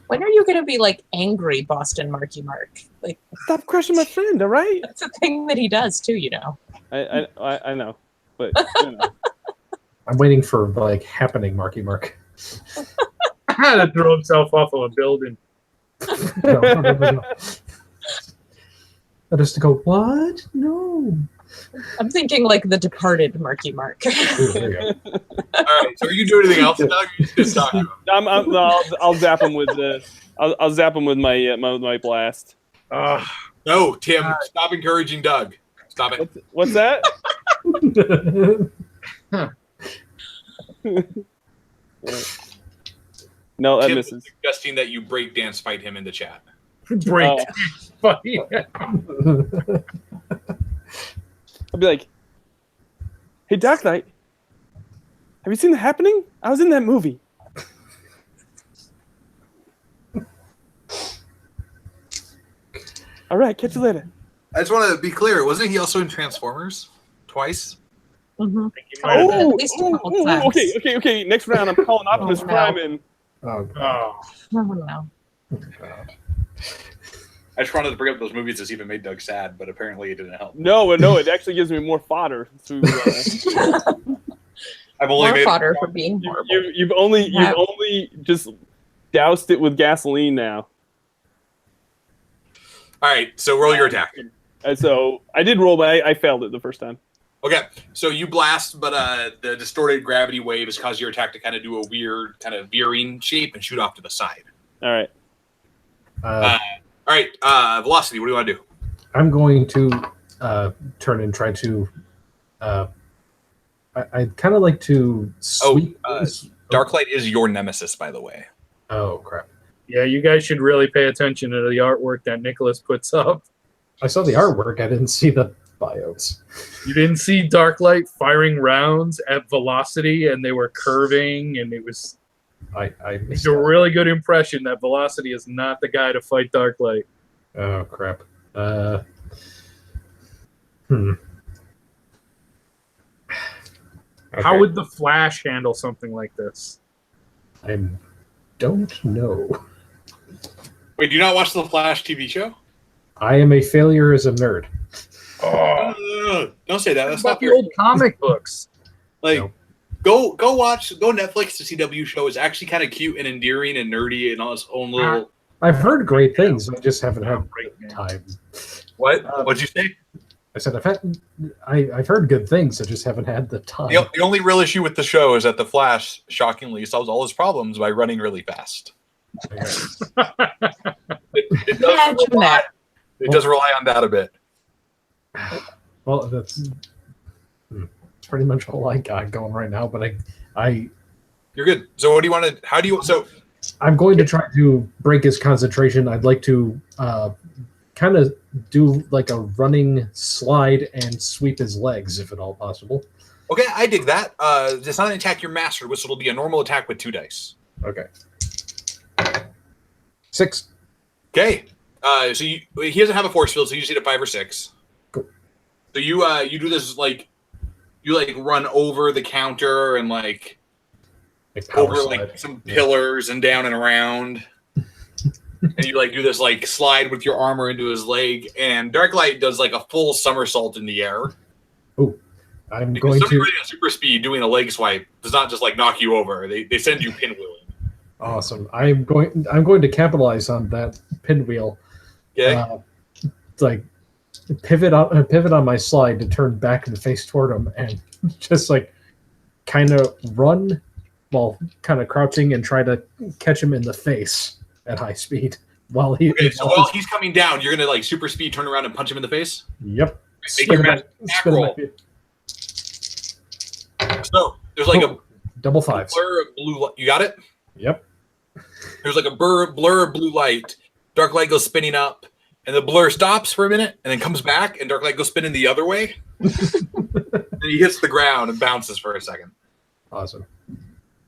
When are you going to be like angry, Boston Marky Mark? Like Stop crushing my friend, all right?" that's a thing that he does too, you know. I know, but you know. I'm waiting for like happening, Marky Mark. To throw himself off of a building. No. Just to go, what? No. I'm thinking like the Departed Marky Mark. Ooh, there you go. All right, so are you doing anything else, Doug? Or you just talking to him? No, I'll zap him with I'll zap him with my blast. No, Tim, stop encouraging Doug. Stop it. What's that? No, that Tim misses. is suggesting that you breakdance fight him in the chat. Break. I'll be like, "Hey, Darklight, have you seen The Happening? I was in that movie." All right, catch you later. I just want to be clear. Wasn't he also in Transformers twice? Mm-hmm. Oh, At least a couple times. okay. Next round, I'm calling Optimus no. Prime in. Oh, Oh. No. I just wanted to bring up those movies that even made Doug sad, but apparently it didn't help. No, it actually gives me more fodder. To, I've only More made fodder for being horrible. you've only just doused it with gasoline now. All right, so roll your attack. And so I did roll, but I failed it the first time. Okay, so you blast, but the distorted gravity wave has caused your attack to kind of do a weird kind of veering shape and shoot off to the side. All right. All right, Velocity, what do you want to do? I'm going to turn and try to. I'd kind of like to sweep. Darklight is your nemesis, by the way. Oh crap! Yeah, you guys should really pay attention to the artwork that Nicholas puts up. I saw the artwork. I didn't see the bios. You didn't see Darklight firing rounds at Velocity, and they were curving, and it was. It's a really good impression that Velocity is not the guy to fight Darklight. Oh crap! How would the Flash handle something like this? I don't know. Wait, do you not watch the Flash TV show? I am a failure as a nerd. Oh, Don't say that. That's about not the fair. old comic books. Like, No. go Netflix. The CW show is actually kind of cute and endearing and nerdy and all its own little. I've heard great things. I just haven't had time. What? What'd you say? I said I've heard good things. I just haven't had the time. The only real issue with the show is that the Flash shockingly solves all his problems by running really fast. It does rely on that a bit. Well, that's pretty much all I got going right now. But You're good. So what do you want to? How do you? So I'm going to try to break his concentration. I'd like to kind of do like a running slide and sweep his legs, if at all possible. okay, I dig that. It's not an attack you're mastered with, so it'll be a normal attack with 2 dice. Okay. 6. Okay. So he doesn't have a force field, so you just need a 5 or 6. Cool. So you do this like you like run over the counter and like power over slide. like some pillars and down and around. And you like do this like slide with your armor into his leg, and Darklight does like a full somersault in the air. Oh, I'm Because going somebody to. running at super speed doing a leg swipe does not just like knock you over. They send you pinwheeling. Awesome. I'm going to capitalize on that pinwheel. Okay. Like pivot on my slide to turn back and face toward him, and just like kind of run while kind of crouching and try to catch him in the face at high speed while he. Okay, so while he's coming down, you're gonna like super speed turn around and punch him in the face. Yep. Make your attack roll. So there's like a double fives. blur of blue. You got it. Yep. There's like a blur of blue light. Dark light goes spinning up, and the blur stops for a minute, and then comes back, and dark light goes spinning the other way. And he hits the ground and bounces for a second. Awesome.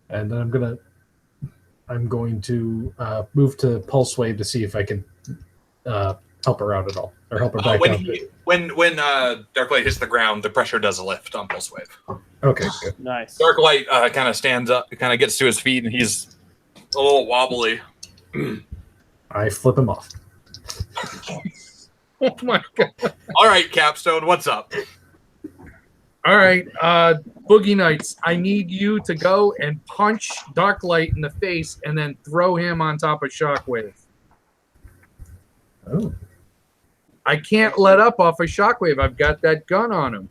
And then I'm going to move to Pulse Wave to see if I can help her out at all, or help her back up. When dark light hits the ground, the pressure does a lift on Pulse Wave. Okay, good. Nice. Dark light kind of stands up, kind of gets to his feet, and he's a little wobbly. I flip him off. Oh my god! All right, Capstone, what's up? All right, Boogie Nights. I need you to go and punch Darklight in the face, and then throw him on top of Shockwave. Oh. I can't let up off of Shockwave. I've got that gun on him,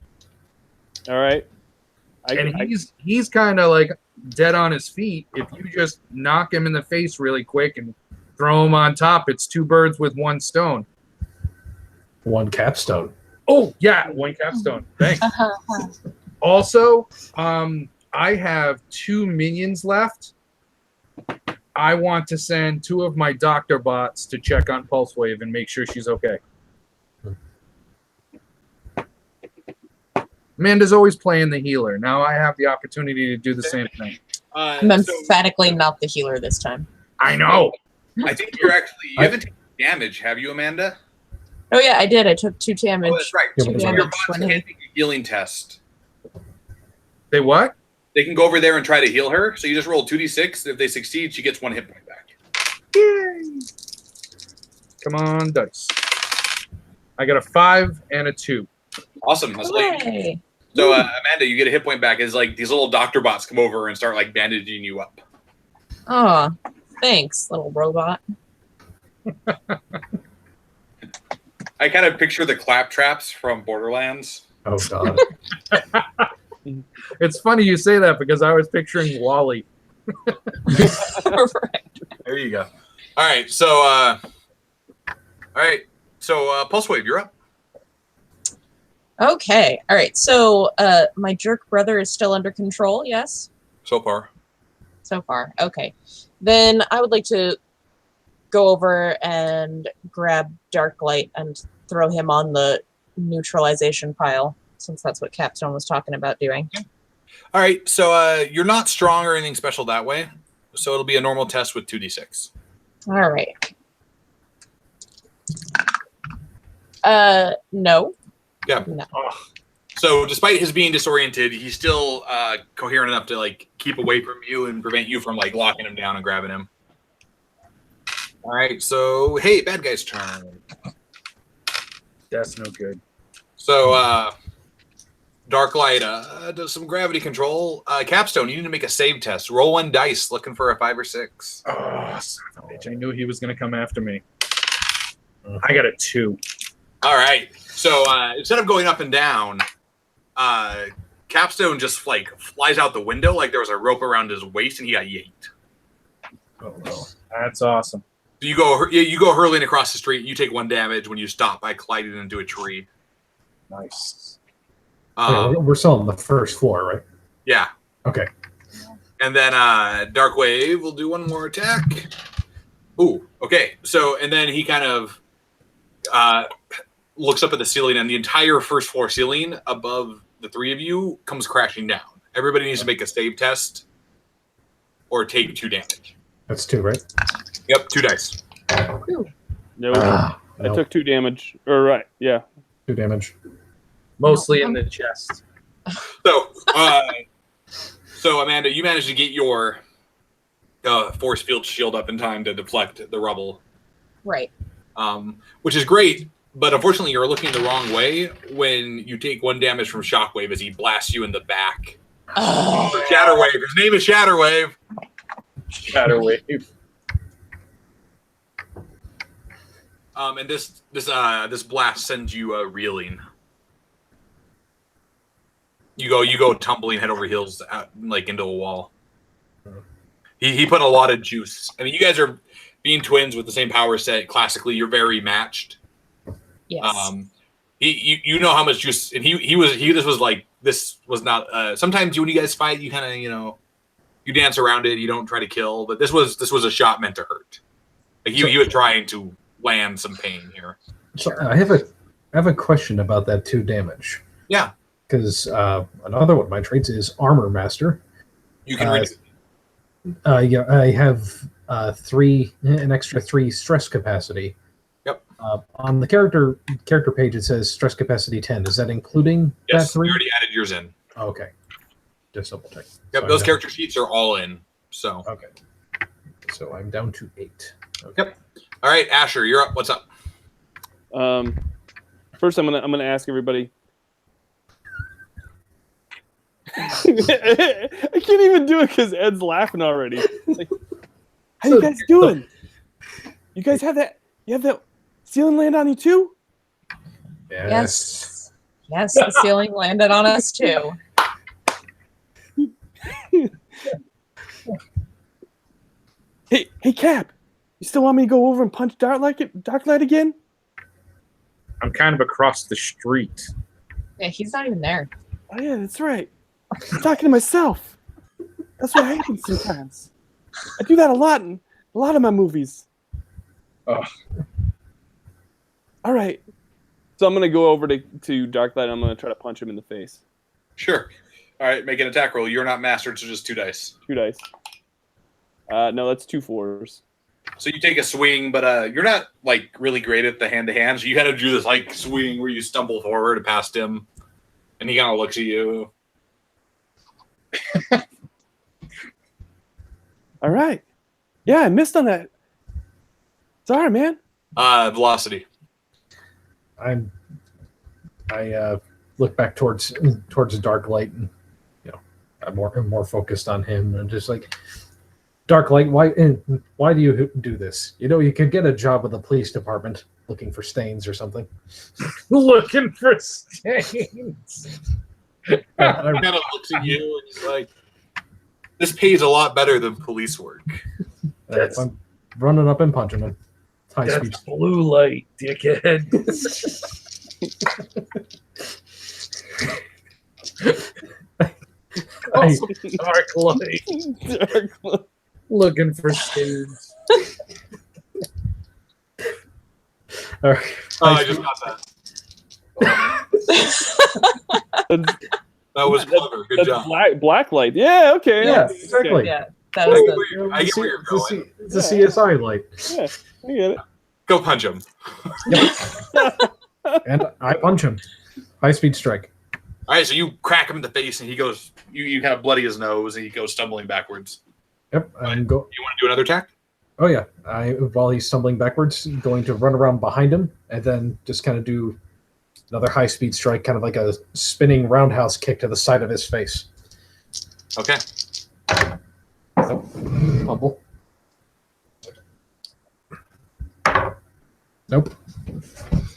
All right. he's kind of like dead on his feet. If you just knock him in the face really quick and throw him on top, it's two birds with one stone. One capstone. Oh yeah, one capstone. Thanks. Also, I have 2 minions left. I want to send 2 of my doctor bots to check on Pulse Wave and make sure she's okay. Amanda's always playing the healer. Now I have the opportunity to do the same thing. I'm emphatically not the healer this time. I know. I think you haven't taken damage, have you, Amanda? Oh yeah, I did. I took 2 damage. Oh, that's right. Yeah, So but your damage bots when can't he- take a healing test. They what? They can go over there and try to heal her. So you just roll 2d6. If they succeed, she gets 1 hit point back. Yay. Come on, dice. I got a 5 and a 2. Awesome. That's like, Hooray. so Amanda, you get a hit point back. It's like these little doctor bots come over and start like bandaging you up. Oh, thanks, little robot. I kind of picture the clap traps from Borderlands. Oh god. It's funny you say that because I was picturing Wally. There you go. All right. So Pulse Wave, you're up. Okay. All right. So my jerk brother is still under control, yes? So far. So far. Okay. Then I would like to go over and grab Darklight and throw him on the neutralization pile, since that's what Capstone was talking about doing. All right. So you're not strong or anything special that way. So it'll be a normal test with 2d6. All right. No. Yeah. No. So despite his being disoriented, he's still coherent enough to like keep away from you and prevent you from like locking him down and grabbing him. All right. So hey, bad guy's turn. That's no good. So Darklight does some gravity control. Capstone, you need to make a save test. Roll 1 dice, looking for a 5 or 6. Oh, son of a bitch. I knew he was going to come after me. I got a 2. All right. So instead of going up and down, Capstone just like flies out the window like there was a rope around his waist and he got yanked. Oh, no. That's awesome. So you go hurling across the street. You take 1 damage when you stop by colliding into a tree. Nice. We're still on the first floor, right? Yeah. Okay. And then Darkwave will do 1 more attack. Ooh, okay. So, and then he kind of looks up at the ceiling, and the entire first floor ceiling above the 3 of you comes crashing down. Everybody needs to make a save test or take 2 damage. That's 2, right? Yep, 2 dice. No, Ah, I no. took 2 damage. Or right, yeah. 2 damage. Mostly in the chest. So Amanda, you managed to get your force field shield up in time to deflect the rubble. Right. Which is great, but unfortunately you're looking the wrong way when you take 1 damage from Shockwave as he blasts you in the back. For Shatterwave. His name is Shatterwave. Shatterwave. And this blast sends you reeling. You go tumbling head over heels out, like into a wall. He put a lot of juice. I mean, you guys are being twins with the same power set. Classically, you're very matched. Yes. You know how much juice, and this was not. Sometimes when you guys fight, you kind of you dance around it. You don't try to kill, but this was a shot meant to hurt. Like he was trying to land some pain here. So I have a question about that 2 damage. Yeah, because another one of my traits is Armor Master. you can read it. Yeah, I have an extra 3 stress capacity. Yep. On the character page, it says stress capacity 10. Is that including that Yes, 3? you already added yours in. Oh, okay. Just double check. Yep, So those character sheets are all in. So Okay. So I'm down to 8. Okay. Yep. All right, Asher, you're up. What's up? First, I'm gonna ask everybody. I can't even do it because Ed's laughing already. Like, how you guys doing? You guys have that? You have that ceiling land on you too? Yes. Yes, the ceiling landed on us too. Hey, Cap. You still want me to go over and punch Darklight again? I'm kind of across the street. Yeah, he's not even there. Oh yeah, that's right. I'm talking to myself. That's what happens sometimes. I do that a lot in a lot of my movies. Oh. All right. So I'm gonna go over to Darklight. And I'm gonna try to punch him in the face. Sure. All right, make an attack roll. You're not mastered, so just 2 dice. 2 dice. No, that's 2 4s. So you take a swing, but you're not like really great at the hand-to-hand. So you kind of do this like swing where you stumble forward past him, and he kind of looks at you. All right. Yeah, I missed on that. Sorry, man. Velocity. I look back towards the dark light, and I'm more focused on him, and just like, Dark Light, why do you do this? You could get a job with the police department looking for stains or something. Looking for stains. He kind of looks at you and he's like, "This pays a lot better than police work." I'm running up and punching him. High speed. That's blue light, dickhead. Dark light. Dark Light. Looking for stains. All right. I just got that. That was clever. Good That's job. black light. Yeah. Okay. Yeah, exactly. Yeah, that was the. I get where you're going. It's a CSI light. Yeah, I get it. Go punch him. And I punch him. High speed strike. All right, so you crack him in the face, and he goes. You kind of bloody his nose, and he goes stumbling backwards. Yep. I'm You want to do another attack? Oh yeah. While he's stumbling backwards, going to run around behind him and then just kind of do another high speed strike, kind of like a spinning roundhouse kick to the side of his face. Okay. Nope. Fumble. Nope.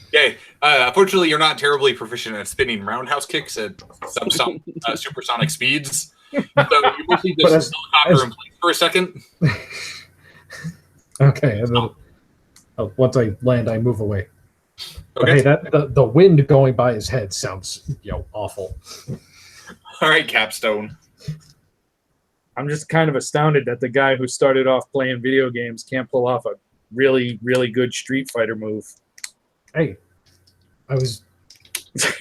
Okay. Unfortunately, you're not terribly proficient at spinning roundhouse kicks at some supersonic speeds. So you mostly just helicopter in place for a second. Okay. And then, once I land, I move away. Okay. But hey, the wind going by his head sounds awful. All right, Capstone. I'm just kind of astounded that the guy who started off playing video games can't pull off a really, really good Street Fighter move. Hey, I was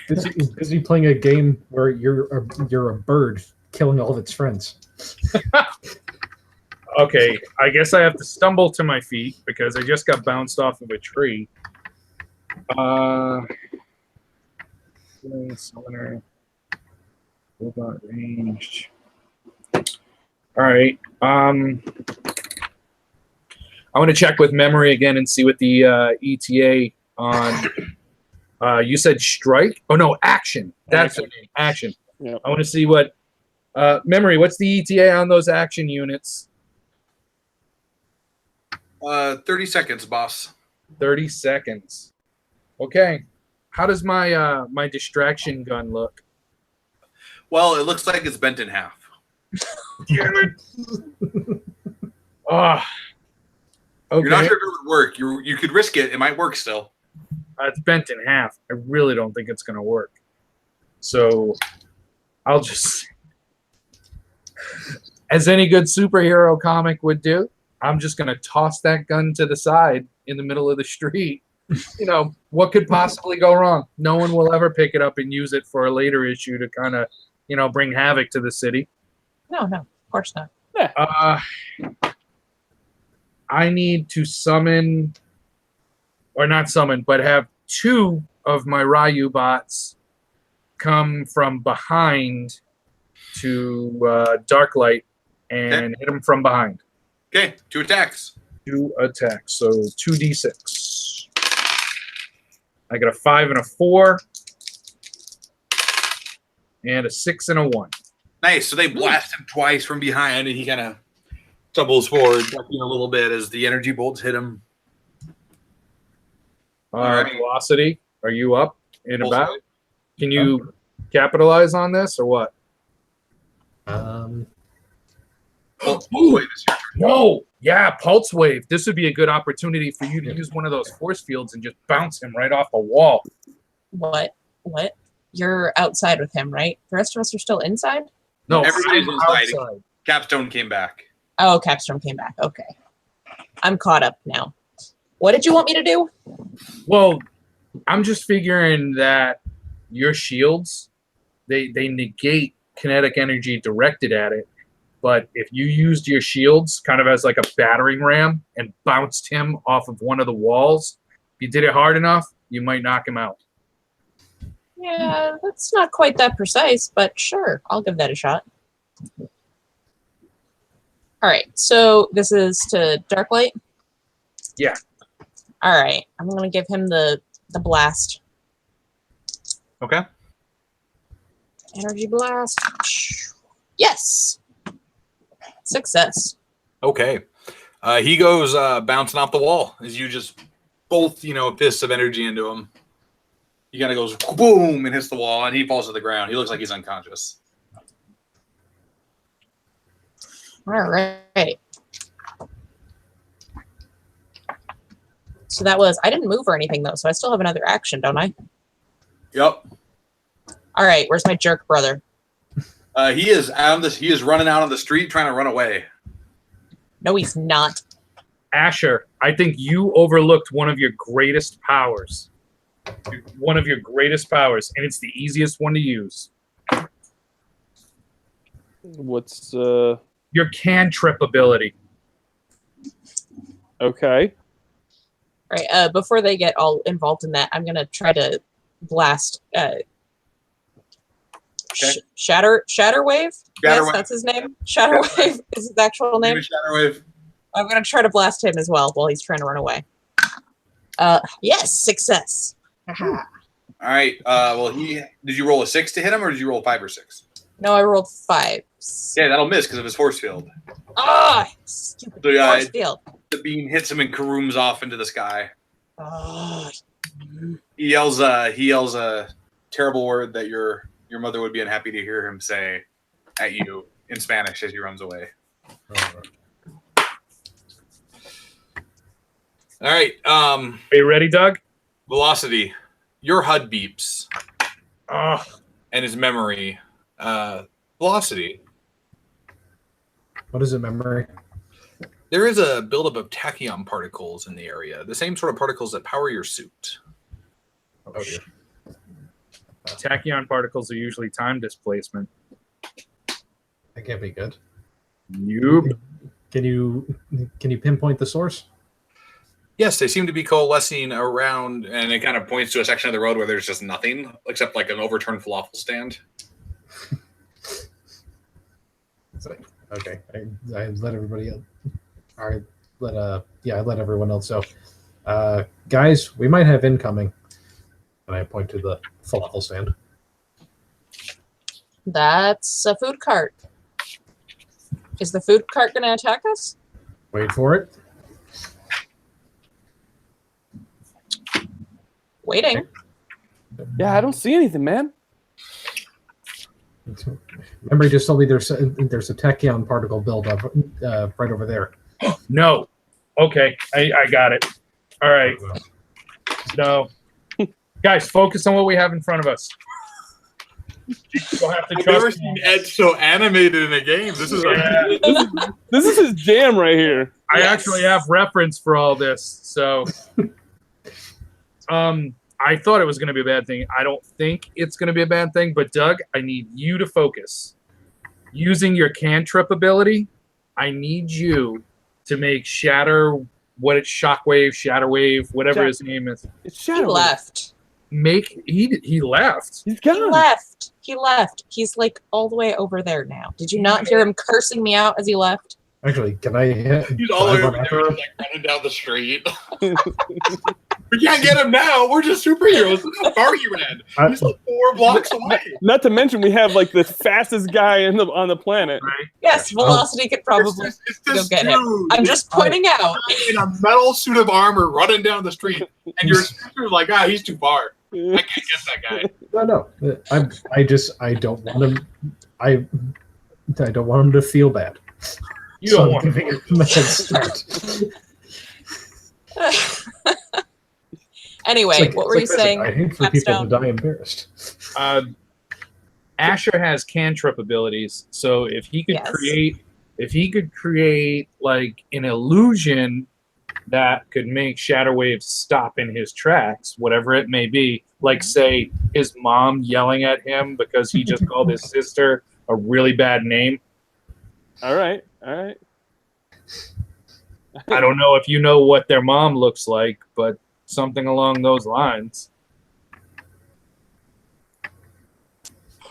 busy playing a game where you're a bird killing all of its friends. Okay, I guess I have to stumble to my feet because I just got bounced off of a tree. Summoner. Robot ranged. All right. I want to check with memory again and see what the ETA on. You said strike? Oh no, action. That's action. Yep. I want to see what memory. What's the ETA on those action units? 30 seconds, boss. 30 seconds. Okay. How does my my distraction gun look? Well, it looks like it's bent in half. Damn it! Oh. Okay. You're not sure if it would work. You could risk it. It might work still. It's bent in half. I really don't think it's going to work. So I'll just, as any good superhero comic would do, I'm just going to toss that gun to the side in the middle of the street. You know, what could possibly go wrong? No one will ever pick it up and use it for a later issue to kind of, you know, bring havoc to the city. No, of course not. I need to summon, or not summon, but have 2 of my Ryu bots come from behind to Darklight and hit him from behind. Okay, 2 attacks. 2 attacks, so 2d6. I got a 5 and a 4, and a 6 and a 1. Nice. So they blast him twice from behind, and he kind of stumbles forward, ducking a little bit as the energy bolts hit him. Right. Velocity, are you up and Full about? speed. Can you capitalize on this or what? Oh, wait, this is your turn. No. Yeah, pulse wave. This would be a good opportunity for you to use one of those force fields and just bounce him right off the wall. What? You're outside with him, right? The rest of us are still inside? No, Everybody's I'm inside. outside. Capstone came back. Oh, Capstone came back. Okay. I'm caught up now. What did you want me to do? Well, I'm just figuring that your shields, they negate kinetic energy directed at it. But if you used your shields kind of as like a battering ram and bounced him off of one of the walls, if you did it hard enough, you might knock him out. Yeah, that's not quite that precise, but sure, I'll give that a shot. All right, so this is to Darklight? Yeah. All right, I'm going to give him the blast. Okay. Energy blast. Yes! Success. Okay. He goes bouncing off the wall as you just both, fists of energy into him. He kind of goes boom and hits the wall, and he falls to the ground. He looks like he's unconscious. All right. So that was, I didn't move or anything though, so I still have another action, don't I? Yep. All right, where's my jerk brother? He is running out on the street trying to run away. No, he's not. Asher, I think you overlooked one of your greatest powers. One of your greatest powers, and it's the easiest one to use. What's Your cantrip ability. okay? Right. Before they get all involved in that, I'm gonna try to blast. Shatter Wave. Yes, Wave. that's his name. Shatter Wave is his actual name. Shadowwave. I'm gonna try to blast him as well while he's trying to run away. Yes, success. All right. Well, did you roll a 6 to hit him, or did you roll 5 or 6? No, I rolled 5. Yeah, that'll miss because of his force field. Ah, stupid So, force field. The beam hits him and carooms off into the sky. Oh, He yells a terrible word that your mother would be unhappy to hear him say at you in Spanish as he runs away. All right. Are you ready, Doug? Velocity. Your HUD beeps. Oh, And his memory. Velocity. What is it, memory? There is a buildup of tachyon particles in the area. The same sort of particles that power your suit. Oh, dear. tachyon particles are usually time displacement. That can't be good. Nope. Can you pinpoint the source? Yes, they seem to be coalescing around, and it kind of points to a section of the road where there's just nothing except like an overturned falafel stand. It's like, okay, I let everybody else. I let everyone else know. Guys, we might have incoming. And I point to the falafel stand. That's a food cart. Is the food cart going to attack us? Wait for it. Waiting. Yeah, I don't see anything, man. Remember, you just told me there's a tachyon particle buildup right over there. No. Okay, I got it. All right. No. Guys, focus on what we have in front of us. You'll have to I've trust never me. seen Ed so animated in a game. This is This is his jam right here. I actually have reference for all this. So, I thought it was going to be a bad thing. I don't think it's going to be a bad thing. But Doug, I need you to focus. Using your cantrip ability, I need you to make Shatter. What it's Shockwave, Shatterwave, whatever his name is. It's He Shadow. left. He left. He's He gone. left. He left. He's like all the way over there now. Did you not hear him cursing me out as he left? Actually, can I hit? He's all over there, after him? like running down the street. We can't get him now. We're just superheroes. Look how far he ran. He's like 4 blocks away. Not to mention, we have like the fastest guy on the planet. Yes, Velocity could probably It's go this get him. dude I'm just pointing out. in a metal suit of armor running down the street, and your sister's like, he's too far. I can't get that guy. No. I don't want him. I don't want him to feel bad. You don't I'm want giving him a head start. Anyway, It's like- what it's were like you this. saying? I hate for people to Capstone? die embarrassed. Asher has cantrip abilities, so if he could create like an illusion that could make Shatterwave stop in his tracks, whatever it may be, like say his mom yelling at him because he just called his sister a really bad name. All right. I don't know if you know what their mom looks like, but something along those lines.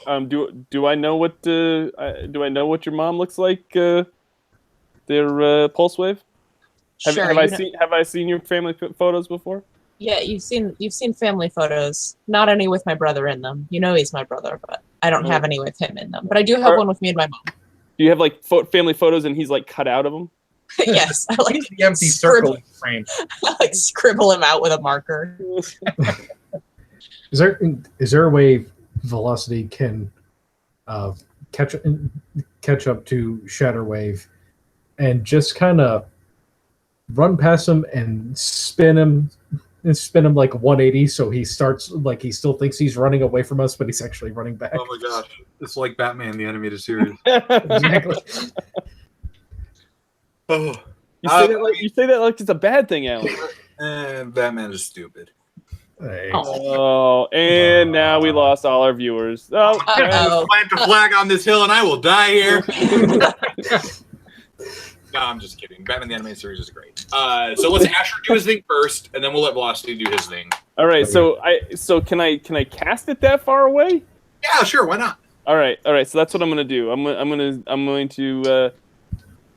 Do I know what your mom looks like? Their pulse wave. Sure, Have I seen your family photos before? Yeah, you've seen family photos. Not any with my brother in them. You know he's my brother, but I don't have any with him in them. But I do have one with me and my mom. Do you have like family photos and he's like cut out of them? Yes, I like The empty circle frame. I like scribble him out with a marker. Is there a way Velocity can catch up to Shatterwave and just kind of run past him and spin him like 180 so he starts like he still thinks he's running away from us, but he's actually running back. Oh my gosh. It's like Batman, the animated series. Exactly. Oh. You say that like it's a bad thing, Alan. Batman is stupid. Hey. Oh, and now we lost all our viewers. Oh, Uh-oh. Plant a flag on this hill and I will die here. No, I'm just kidding. Batman the Animated Series is great. So let's Asher do his thing first, and then we'll let Velocity do his thing. all right. So can I cast it that far away? Yeah, sure. Why not? All right. So that's what I'm gonna do. I'm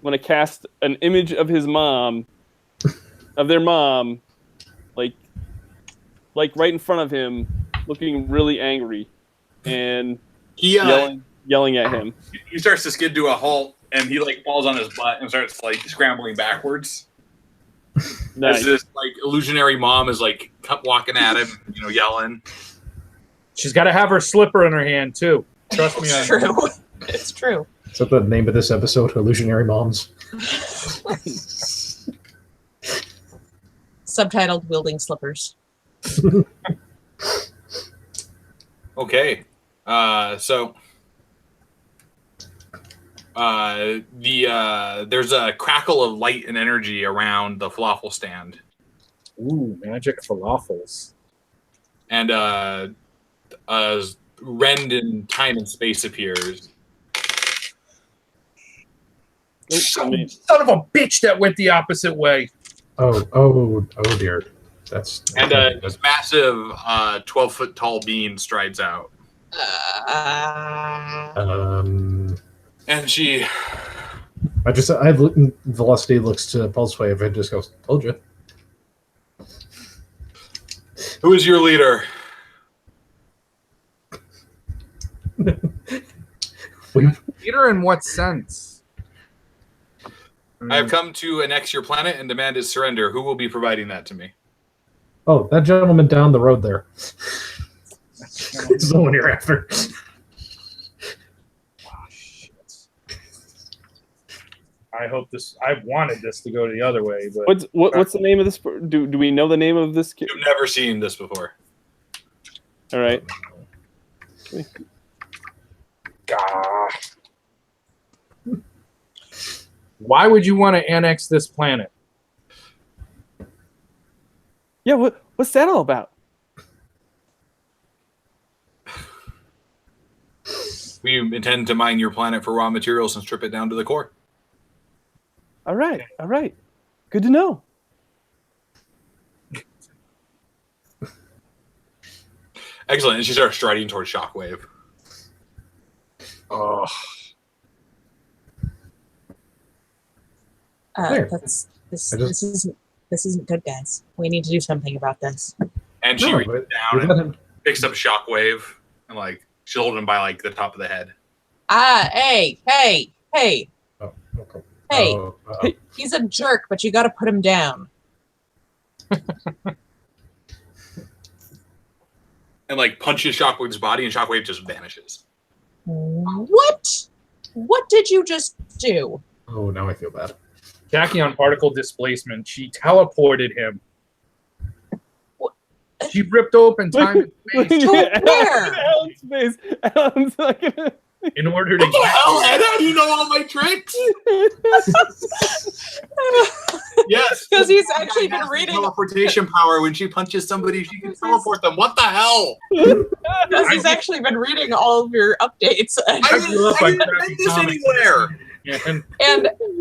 going to cast an image of his mom, of their mom, like right in front of him, looking really angry, and He yelling at him. he starts to skid to a halt, and he like falls on his butt and starts like scrambling backwards. Nice. As this like illusionary mom is like walking at him, yelling. She's got to have her slipper in her hand too. Trust me on It's that. true. It's true. Is that the name of this episode? Illusionary Moms. Subtitled Wielding Slippers. Okay, so there's a crackle of light and energy around the falafel stand, Ooh, magic falafels. and a rend in time and space appears. Son of a bitch that went the opposite way. Oh dear. That's And this massive 12-foot tall beam strides out. Uh, um And she, Velocity looks to Pulse Wave and just goes, "Told you." who is your leader? Leader in what sense? I have come to annex your planet and demand its surrender. Who will be providing that to me? Oh, that gentleman down the road there. It's the one you're after. Oh, shit. I hope this. I wanted this to go the other way, but What's the name of this? Do we know the name of this? You've never seen this before. All right. Why would you want to annex this planet? Yeah. What's that all about? We intend to mine your planet for raw materials and strip it down to the core. All right. All right. Good to know. Excellent. And she starts striding towards Shockwave. Oh, There. This I just- this isn't good, guys. We need to do something about this. And she No, reaches but down we let and him. picks up Shockwave and like she's holding him by like the top of the head. Hey. Oh, okay. Hey. Oh, Hey. He's a jerk, but you got to put him down. And like punches Shockwave's body and Shockwave just vanishes. What? What did you just do? oh, now I feel bad. tachyon particle displacement. She teleported him. What? She ripped open time and space To where? Alan's face. Alan's like, in order to What the hell, Ed? How do you know all my tricks? Yes. 'Cause he's That actually guy been has the reading- teleportation power. When she punches somebody, she can teleport them. What the hell? Because he's actually been reading all of your updates. I grew up on didn't crappy read this comics. anywhere.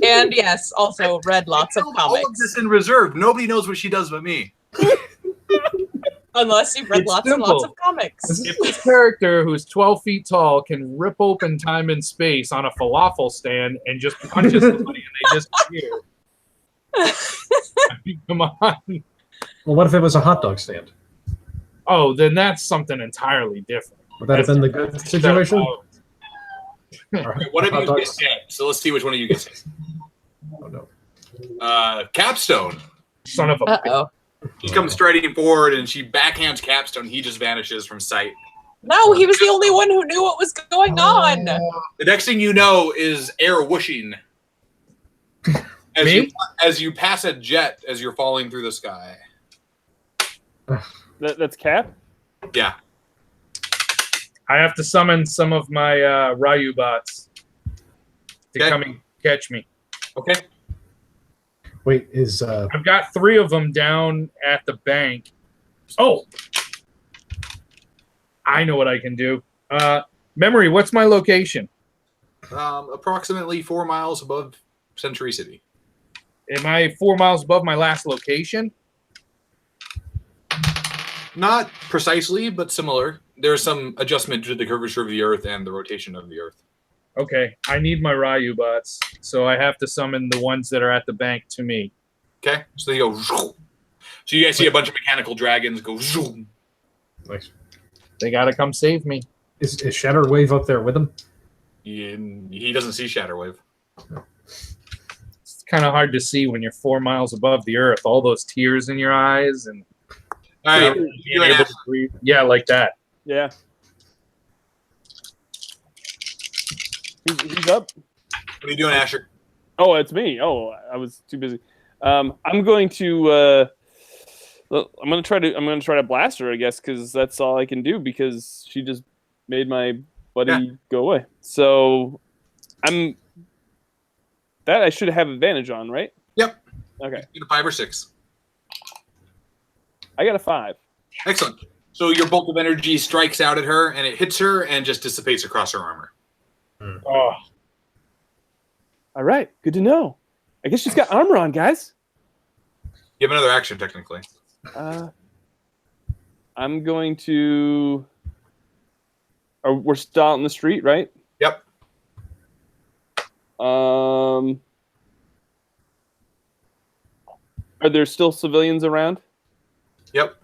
and yes, also read lots of All of comics. this in reserve. Nobody knows what she does but me. Unless you've read It's lots and lots simple. of comics. If this character w's 12 feet tall can rip open time and space on a falafel stand and just punches somebody and they disappear. I mean, come on. Well, what if it was a hot dog stand? Oh, then that's something entirely different. Would that have been the good situation? Oh, Or One of hot you dogs? gets hit. So let's see which one of you gets hit. Oh, no. Capstone. son of a bitch. Uh-oh. She comes striding forward and she backhands Capstone. He just vanishes from sight. No, he was the only one who knew what was going on. The next thing you know is air whooshing. Me? As you pass a jet as you're falling through the sky. that's Cap. Yeah. I have to summon some of my Ryu bots to Okay. come and catch me. Okay. Wait, is I've got 3 of them down at the bank. Oh, I know what I can do. Memory, what's my location? Approximately 4 miles above Century City. Am I 4 miles above my last location? Not precisely, but similar. There's some adjustment to the curvature of the Earth and the rotation of the Earth. Okay, I need my Ryu bots, so I have to summon the ones that are at the bank to me. Okay, so they go. So you guys see a bunch of mechanical dragons go. Zoom. like, They gotta come save me. is Shatterwave up there with him? He doesn't see Shatterwave. It's kind of hard to see when you're 4 miles above the earth. All those tears in your eyes and All right, being you and able Ash. to breathe. Yeah, like that. Yeah. He's up. What are you doing, Asher? Oh, it's me. Oh, I was too busy. I'm going to. I'm gonna try to blast her, I guess, because that's all I can do. Because she just made my buddy go away. So that I should have advantage on, right? Yep. Okay. Get a 5 or 6. I got a 5. Excellent. So your bolt of energy strikes out at her, and it hits her and just dissipates across her armor. Oh, All right. Good to know. I guess she's got armor on, guys. You have another action, technically. I'm going to. We're still out in the street, right? Yep. Are there still civilians around? Yep.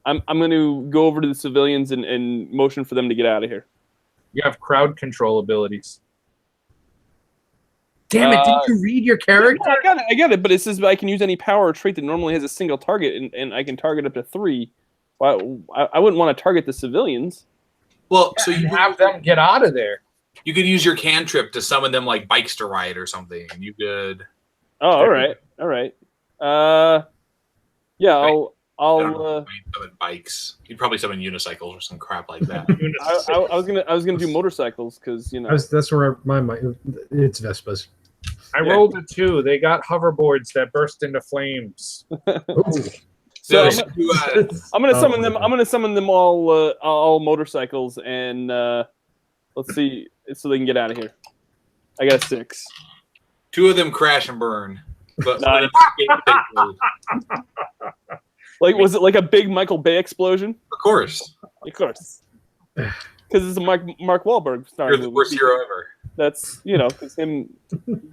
I'm going to go over to the civilians and motion for them to get out of here. You have crowd control abilities. Damn it! Didn't you read your character? Yeah, I got it. But it says I can use any power or trait that normally has a single target, and I can target up to 3. Well, I wouldn't want to target the civilians. Well, so you have them get out of there. You could use your cantrip to summon them like bikes to ride or something. You could. Oh, all right. Yeah, I'll summon bikes. You'd probably summon unicycles or some crap like that. I was gonna do motorcycles because that's where it's Vespas. I rolled a 2. They got hoverboards that burst into flames. So I'm gonna summon them. I'm gonna summon them all motorcycles, and let's see, so they can get out of here. I got a 6. 2 of them crash and burn. But like, was it like a big Michael Bay explosion? Of course. Because it's a Mark Wahlberg starring You're the movie. worst hero ever. That's it's him.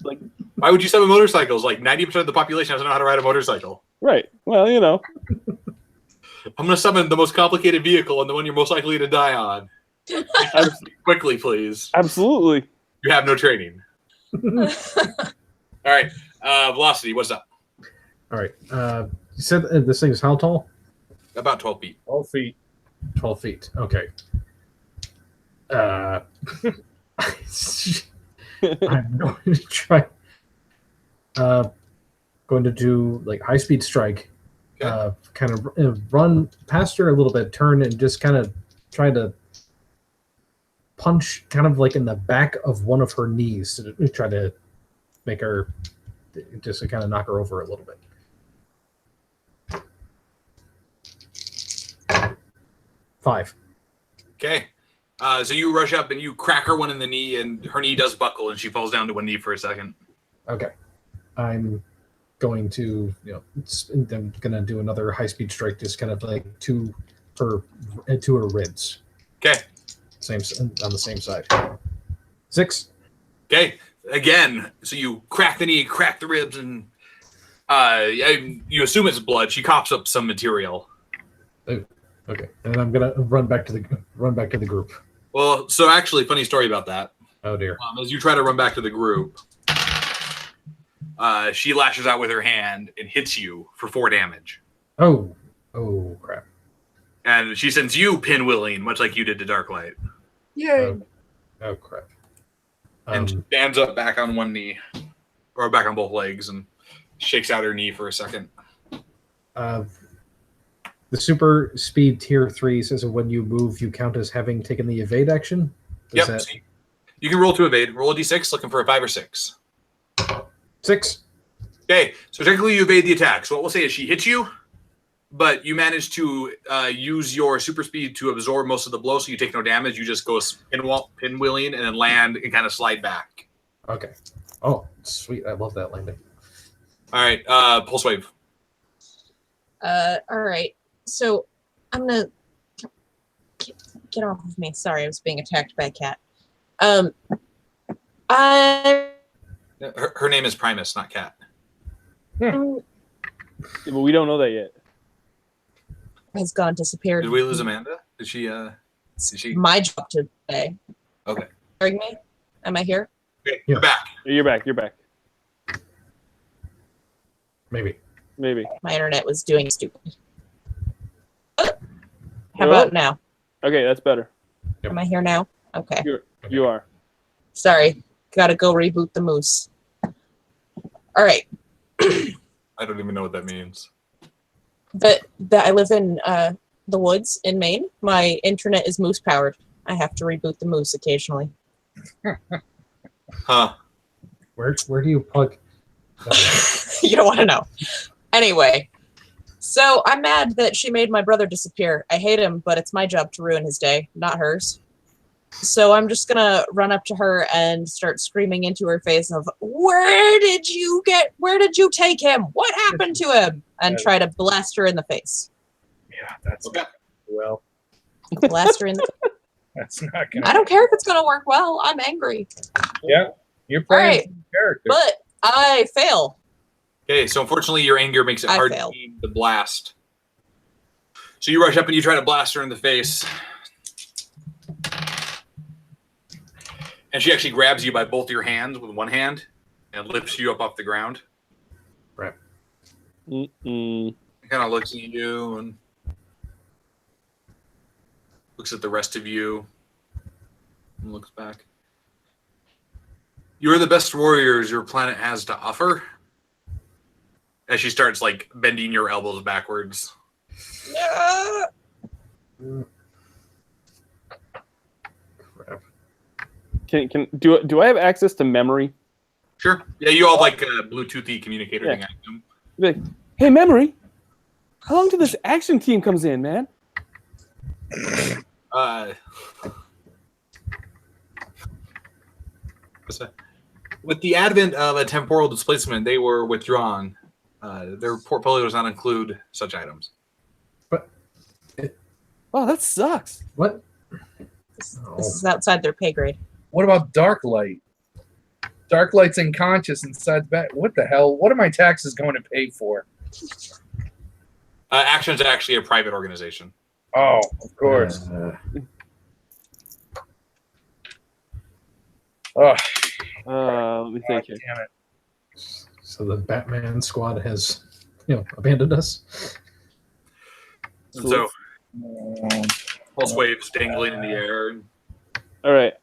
Like, why would you summon motorcycles? Like 90% of the population doesn't know how to ride a motorcycle. Right. Well, I'm gonna summon the most complicated vehicle and the one you're most likely to die on. Quickly, please. Absolutely. You have no training. All right, Velocity, what's up? All right. You said this thing is how tall? About 12 feet. 12 feet. 12 feet. Okay. I'm going to try. Going to do like high speed strike. Okay. Kind of run past her a little bit, turn, and just kind of try to punch kind of like in the back of one of her knees to try to make her just to kind of knock her over a little bit. 5. Okay. So you rush up and you crack her one in the knee, and her knee does buckle, and she falls down to one knee for a second. Okay. I'm going to, I'm going to do another high-speed strike, just kind of like to her ribs. Okay. On the same side. 6. Okay. Again, so you crack the knee, crack the ribs, and you assume it's blood. She coughs up some material. Oh, okay. And I'm gonna run back to the group. Well, so actually, funny story about that. Oh dear. As you try to run back to the group, she lashes out with her hand and hits you for 4 damage. Oh crap. And she sends you pinwheeling, much like you did to Darklight. Yay! Oh crap. And stands up back on one knee, or back on both legs, and shakes out her knee for a second. The super speed tier 3 says when you move, you count as having taken the evade action. Yep. So you can roll to evade. Roll a d6, looking for a 5 or 6. 6. Okay, so technically you evade the attack. So what we'll say is she hits you, but you manage to use your super speed to absorb most of the blow, so you take no damage. You just go pinwheeling and then land and kind of slide back. Okay. Oh, sweet. I love that landing. All right, Pulse Wave. All right. So I'm gonna get off of me. Sorry, I was being attacked by a cat. Her name is Primus, not Cat. Yeah, but we don't know that yet. Has gone disappeared. Did we lose Amanda? Did she? My job today. Okay. Hearing me? Am I here? Okay, you're back. You're back. Maybe. My internet was doing stupid. How about now? Okay, that's better. Yep. Am I here now? Okay. You are. Sorry. Gotta go reboot the moose. All right. I don't even know what that means. But I live in the woods in Maine. My internet is moose powered. I have to reboot the moose occasionally. Huh. Where do you plug? You don't want to know. Anyway, so I'm mad that she made my brother disappear. I hate him, but it's my job to ruin his day, not hers. So I'm just gonna run up to her and start screaming into her face of, where did you take him? What happened to him? And try to blast her in the face. Yeah, that's Okay. well. Blast her in the face. That's not gonna. I don't care if it's gonna work well. I'm angry. Yeah. You're playing Alright, some character. but I fail. Okay, so unfortunately, your anger makes it I hard fail. to aim the blast. So you rush up and you try to blast her in the face. And she actually grabs you by both your hands with one hand and lifts you up off the ground. Right. Mm-mm. Kind of looks at you and looks at the rest of you and looks back. You are the best warriors your planet has to offer. As she starts like bending your elbows backwards. Yeah. Crap. Do I have access to memory? Sure. Yeah, you all have like a Bluetoothy communicator thing. I assume. Be like, hey, memory. How long till this action team comes in, man? With the advent of a temporal displacement, they were withdrawn. Their portfolio does not include such items. Oh, that sucks. What? This is outside their pay grade. What about Dark Light? Dark Light's unconscious inside the back. What the hell? What are my taxes going to pay for? Action's actually a private organization. Oh, of course. Oh, Let me think here. damn it. So the Batman squad has, abandoned us. And so pulse waves dangling in the air. All right,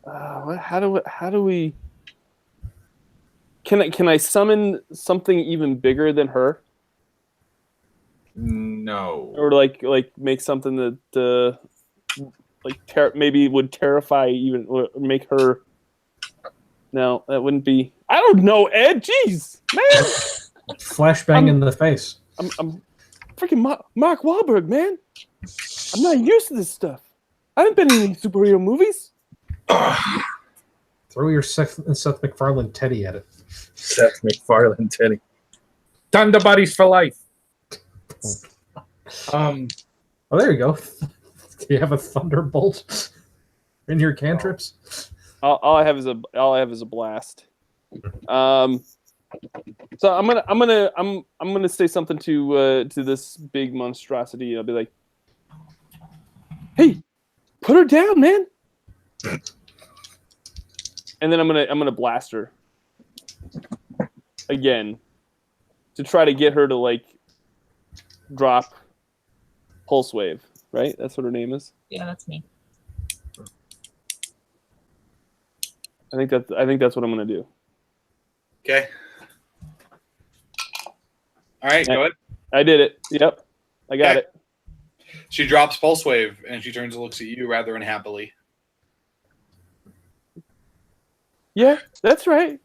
how do we? Can I summon something even bigger than her, No. or like make something that maybe would terrify even or make her? No, that wouldn't be. I don't know, Ed. Jeez, man. Flashbang in the face. I'm freaking Mark Wahlberg, man. I'm not used to this stuff. I haven't been in any superhero movies. Throw your Seth MacFarlane Teddy at it. Seth MacFarlane Teddy. Thunder Buddies for life. Oh, there you go. Do you have a thunderbolt in your cantrips? All I have is a blast. So I'm gonna say something to this big monstrosity. I'll be like, "Hey, put her down, man!" And then I'm gonna blast her again to try to get her to like drop pulse wave. Right? That's what her name is. Yeah, that's me. I think that's what I'm gonna do. Okay. All right, go ahead. I did it. Yep, I got it. She drops pulse wave and she turns and looks at you rather unhappily. Yeah, that's right.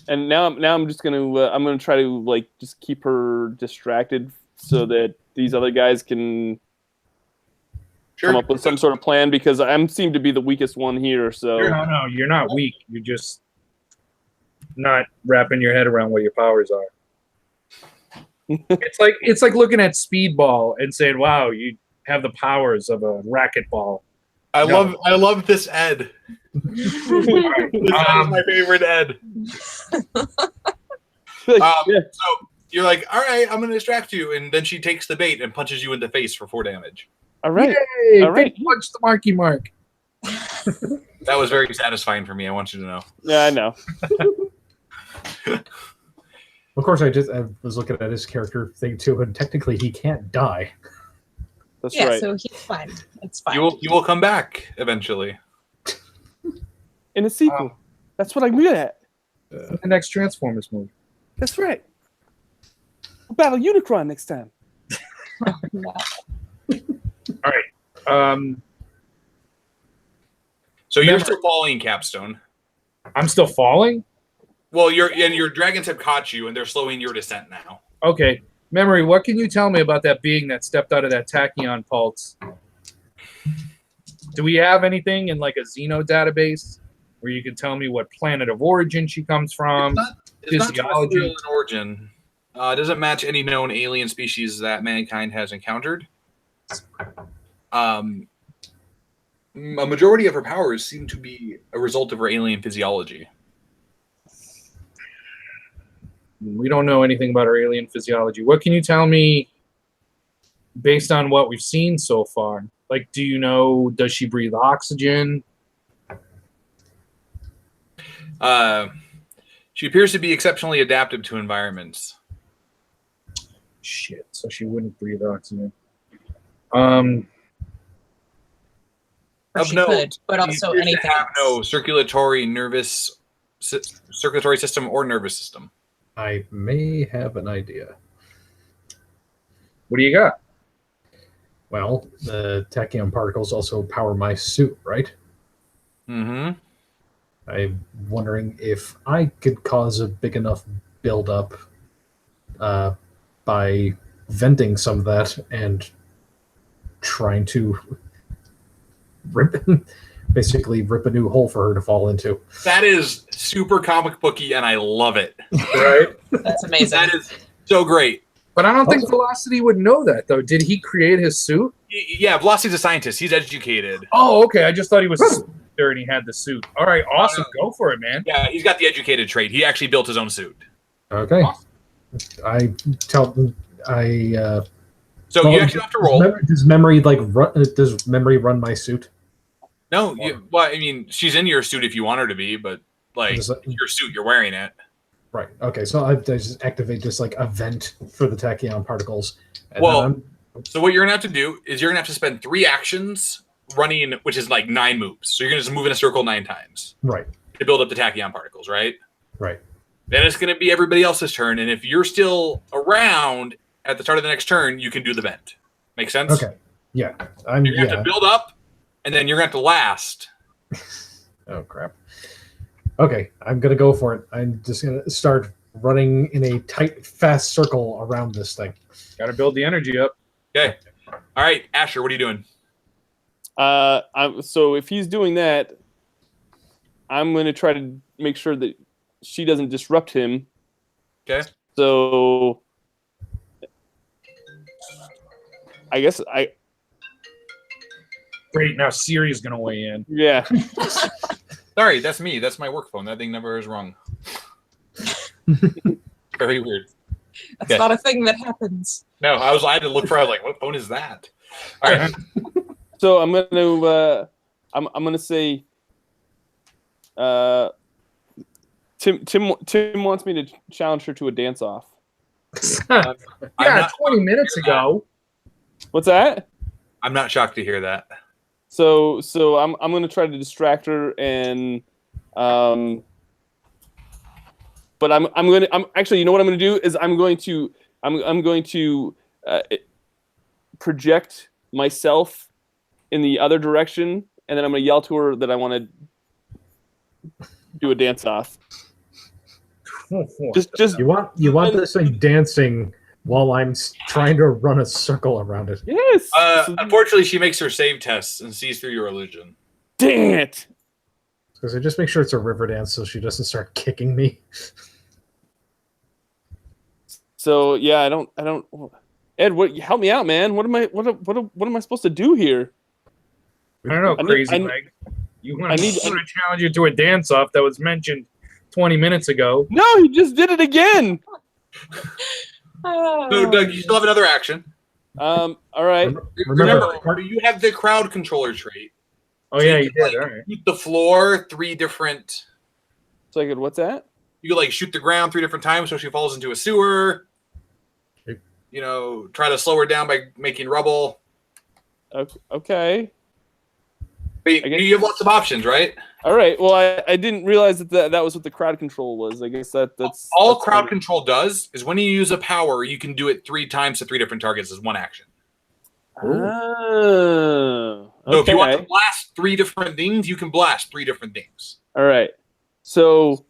And now I'm just gonna try to like just keep her distracted so that these other guys can come up with some sort of plan because I seem to be the weakest one here. So No, you're not weak. You're just not wrapping your head around what your powers are. It's like looking at Speedball and saying, "Wow, you have the powers of a racquetball." I love this Ed. This Ed is my favorite Ed. So you're like, all right, I'm going to distract you. And then she takes the bait and punches you in the face for 4 damage. All right. Yay, All right. big punch the Marky Mark. That was very satisfying for me. I want you to know. Yeah, I know. Of course, I was looking at his character thing too, and technically he can't die. That's Yeah, right. so he's fine. It's fine. You will come back eventually. In a sequel. That's what I'm good at. The next Transformers movie. That's right. We'll battle Unicron next time. No. All right. So you're still following Capstone. I'm still falling? Well, your dragons have caught you and they're slowing your descent now. Okay. Memory, what can you tell me about that being that stepped out of that tachyon pulse? Do we have anything in like a Xeno database where you can tell me what planet of origin she comes from? It's not physiology? terrestrial in origin. It doesn't match any known alien species that mankind has encountered. A majority of her powers seem to be a result of her alien physiology. We don't know anything about her alien physiology. What can you tell me based on what we've seen so far? Like, do you know, does she breathe oxygen? She appears to be exceptionally adaptive to environments. Shit, so she wouldn't breathe oxygen. Or Of she note, could, but she also appears to anything have no else. circulatory system or nervous system. I may have an idea. What do you got? Well, the tachyon particles also power my suit, right? Mm-hmm. I'm wondering if I could cause a big enough buildup by venting some of that and trying to basically rip a new hole for her to fall into. That is super comic booky, and I love it. Right? That's amazing. That is so great. But I don't think Velocity would know that, though. Did he create his suit? Yeah, Velocity's a scientist. He's educated. Oh, okay. I just thought he was a there and he had the suit. All right, awesome. Go for it, man. Yeah, he's got the educated trait. He actually built his own suit. Okay. Awesome. I tell I So you actually have to roll. Does memory does memory run my suit? No, well, I mean, she's in your suit if you want her to be, but like Does that- your suit, you're wearing it. Right. Okay. So I just activate just like a vent for the tachyon particles. And Well, then So what you're gonna have to do is you're gonna have to spend 3 actions running, which is like 9 moves. So you're gonna just move in a circle 9 times right. to build up the tachyon particles, right? Right. Then it's gonna be everybody else's turn, and if you're still around at the start of the next turn, you can do the vent. Make sense? Okay. Yeah. You're gonna have to build up, and then you're gonna have to last. Oh crap. Okay, I'm gonna go for it. I'm just gonna start running in a tight, fast circle around this thing. Got to build the energy up. Okay. All right, Asher, what are you doing? So if he's doing that, I'm going to try to make sure that she doesn't disrupt him. Okay. So I guess Great. Now Siri's going to weigh in. yeah. Sorry, that's me. That's my work phone. That thing never is wrong. Very weird. That's Okay. not a thing that happens. No, I had to look for. I was like, what phone is that? All right. So I'm gonna I'm gonna say Tim wants me to challenge her to a dance off. I'm Yeah, not- 20 minutes ago. What's that? I'm not shocked to hear that. So I'm gonna try to distract her and but I'm actually, you know what I'm gonna do is I'm going to project myself in the other direction, and then I'm gonna yell to her that I want to do a dance off. Just You want this thing dancing while I'm trying to run a circle around it. yes. Unfortunately, she makes her save tests and sees through your illusion. Dang it. Because I just make sure it's a river dance so she doesn't start kicking me. So yeah, I don't. Ed, help me out, man. What am I supposed to do here? I don't know, I need- Crazy I- Leg. I need- to challenge you to a dance off that was mentioned 20 minutes ago. No, he just did it again. So, Doug, you still have another action. All right. Remember, you have the crowd controller trait. Oh, yeah, you could, did. like, All right. shoot the floor 3 different. So I could. What's that? You could like shoot the ground 3 different times so she falls into a sewer. Okay. You know, try to slow her down by making rubble. Okay. But I guess- you have lots of options, right? All right. Well, I didn't realize that was what the crowd control was. I guess that's All that's crowd control does is when you use a power, you can do it 3 times to 3 different targets as one action. Oh. So if you want to Okay. blast 3 different things, you can blast 3 different things. All right. So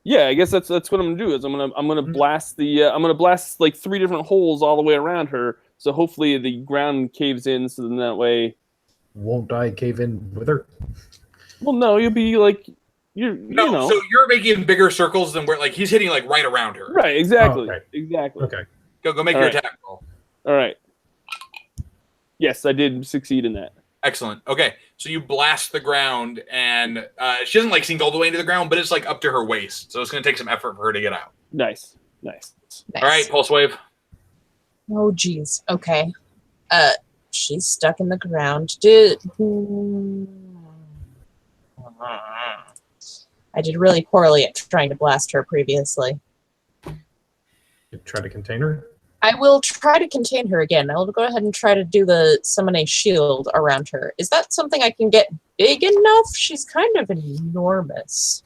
yeah, I guess that's what I'm gonna do. Is I'm gonna blast like 3 different holes all the way around her. So hopefully the ground caves in. So then that way. Won't I cave in with her? Well, no, you'll be like you No, know. so you're making bigger circles than where like he's hitting like right around her. Right. Exactly. Oh, okay. Exactly. Okay. Go make All your right. attack roll. All right. Yes, I did succeed in that. Excellent. Okay, so you blast the ground, and she doesn't like sink all the way into the ground, but it's like up to her waist. So it's going to take some effort for her to get out. Nice. Nice. All right, pulse wave. Oh, geez. Okay. She's stuck in the ground. I did really poorly at trying to blast her previously. You try to contain her. I will try to contain her again. I'll go ahead and try to do the summon a shield around her. Is that something I can get big enough? She's kind of enormous.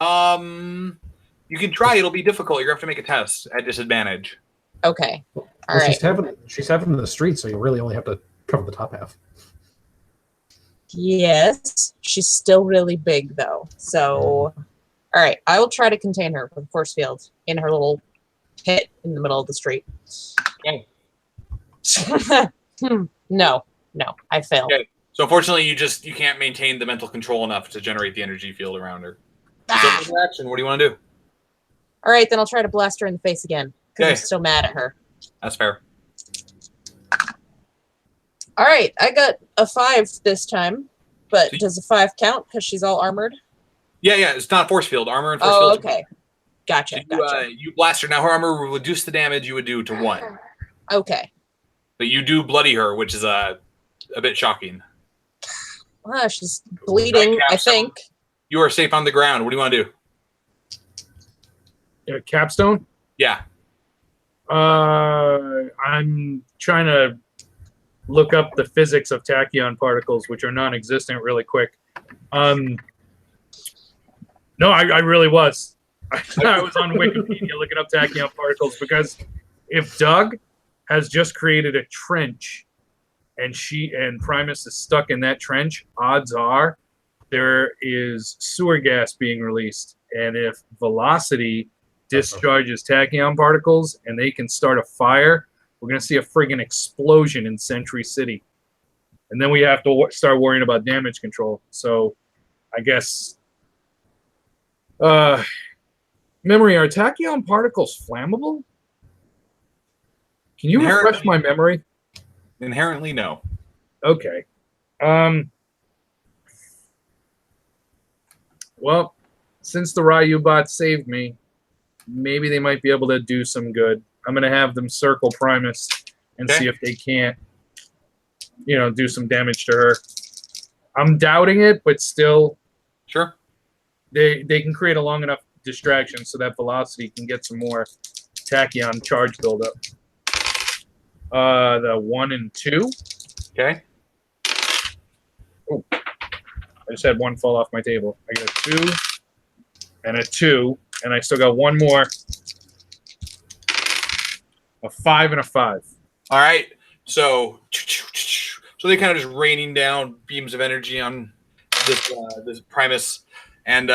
You can try. It'll be difficult. You're going to have to make a test at disadvantage. Okay. All Well, right. she's having the street, so you really only have to cover the top half. Yes. She's still really big, though. So, all right. I will try to contain her with force field in her little pit in the middle of the street. Okay. No. I failed. Okay. So unfortunately, you can't maintain the mental control enough to generate the energy field around her. Ah! So action. What do you want to do? All right, then I'll try to blast her in the face again because Okay. I'm still mad at her. That's fair. All right, I got a 5 this time, but does a 5 count because she's all armored? Yeah. It's not force field. Armor and force Oh, field. okay. Gotcha. So you blast her. Now her armor will reduce the damage you would do to 1. Okay. But you do bloody her, which is a bit shocking. She's bleeding, Right, I think. You are safe on the ground. What do you want to do? Capstone? Yeah. I'm trying to look up the physics of tachyon particles, which are non-existent, really quick. No, I really was. I was on Wikipedia looking up tachyon particles because if Doug has just created a trench and she and Primus is stuck in that trench, odds are there is sewer gas being released. And if Velocity discharges tachyon particles and they can start a fire, we're going to see a friggin' explosion in Century City. And then we have to start worrying about damage control. So I guess... memory, are tachyon particles flammable? Can you refresh my memory? Inherently, no. Okay. Well, since the Ryu bot saved me, maybe they might be able to do some good. I'm going to have them circle Primus and see if they can't, do some damage to her. I'm doubting it, but still. Sure. They can create a long enough distraction so that Velocity can get some more tachyon charge buildup. The 1 and 2. Okay. Oh, I just had 1 fall off my table. I got a 2 and a 2, and I still got 1 more. A 5 and a 5. All right. So they kind of just raining down beams of energy on this Primus, and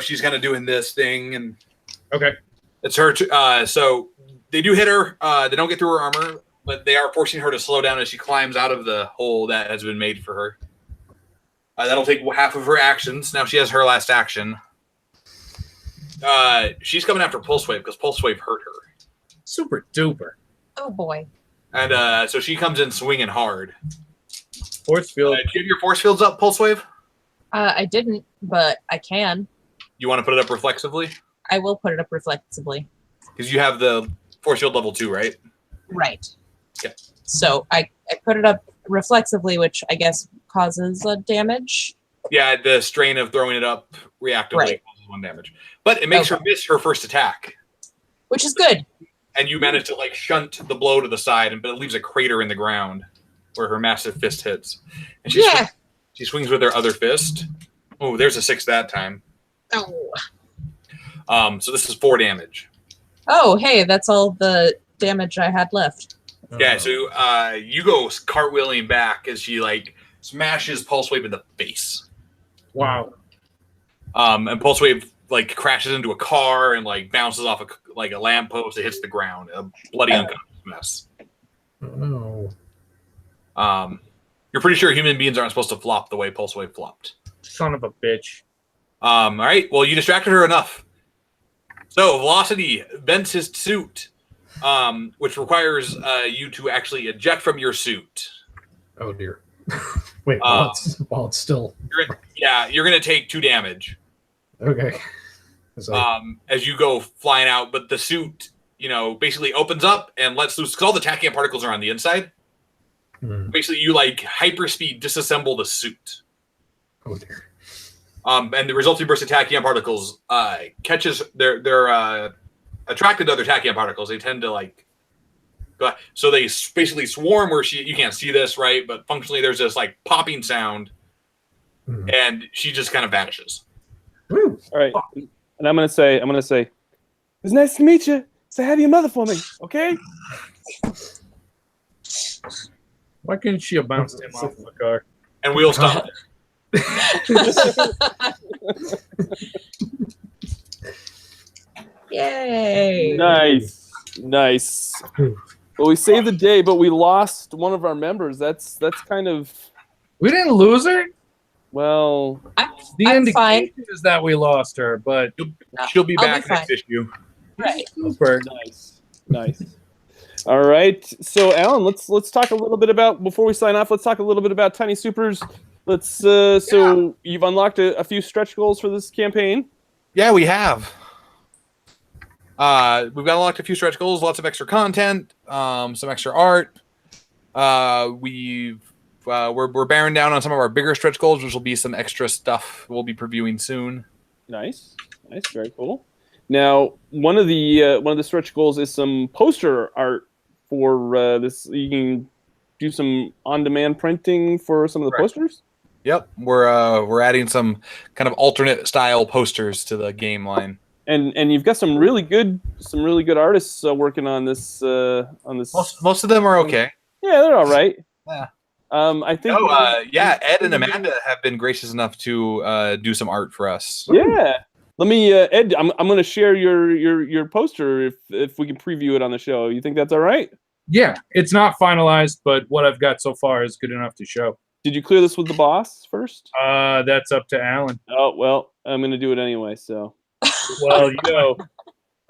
she's kind of doing this thing, and okay, it's her. So they do hit her. They don't get through her armor, but they are forcing her to slow down as she climbs out of the hole that has been made for her. That'll take half of her actions. Now she has her last action. She's coming after Pulse Wave because Pulse Wave hurt her. Super duper. Oh, boy. And so she comes in swinging hard. Force field. Do you have your force fields up, Pulse Wave? I didn't, but I can. You want to put it up reflexively? I will put it up reflexively. Because you have the force field level 2, right? Right. Yeah. So I put it up reflexively, which I guess causes damage. Yeah, the strain of throwing it up reactively causes 1 damage. But it makes her miss her first attack. Which is good. And you manage to shunt the blow to the side, but it leaves a crater in the ground where her massive fist hits. And she swings with her other fist. Oh, there's a 6 that time. Oh. So this is 4 damage. Oh, hey, that's all the damage I had left. Yeah, so you go cartwheeling back as she smashes Pulse Wave in the face. Wow. And Pulse Wave crashes into a car and bounces off a lamppost. It hits the ground. A bloody unconscious mess. Oh. You're pretty sure human beings aren't supposed to flop the way Pulse Wave flopped. Son of a bitch. All right. Well, you distracted her enough. So Velocity bends his suit which requires you to actually eject from your suit. Oh dear. Wait, while it's still You're going to take 2 damage. okay. As you go flying out, but the suit, basically opens up and lets loose, because all the tachyon particles are on the inside. Basically, you hyperspeed disassemble the suit. Oh dear. And the resulting burst of tachyon particles catches. They're attracted to other tachyon particles. They tend to go. So they basically swarm where you can't see this, right? But functionally, there's this popping sound, and she just kind of vanishes. Woo. All right. And I'm gonna say, it's nice to meet you. Say hi to your mother for me, okay? Why couldn't she have bounced him off the car? And we'll stop. Yay! Nice. Well, we saved the day, but we lost one of our members. That's kind of We didn't lose her. well. The I'm indication fine. is that we lost her, but She'll be I'll back be fine. next issue. Right. super. Nice. All right. So, Alan, let's talk a little bit about before we sign off. Let's talk a little bit about Tiny Supers. So you've unlocked a few stretch goals for this campaign. Yeah, we have. We've got unlocked a few stretch goals, lots of extra content, some extra art. We're bearing down on some of our bigger stretch goals, which will be some extra stuff we'll be previewing soon. Nice, very cool. Now, one of the stretch goals is some poster art for this. You can do some on-demand printing for some of the posters. Yep, we're adding some kind of alternate style posters to the game line. And you've got some really good artists working on this. Most of them are okay. Yeah, they're all right. Yeah. I think. Ed and Amanda have been gracious enough to do some art for us. Yeah. Let me, Ed. I'm going to share your poster if we can preview it on the show. You think that's all right? Yeah, it's not finalized, but what I've got so far is good enough to show. Did you clear this with the boss first? That's up to Alan. Oh well, I'm going to do it anyway. So. Well,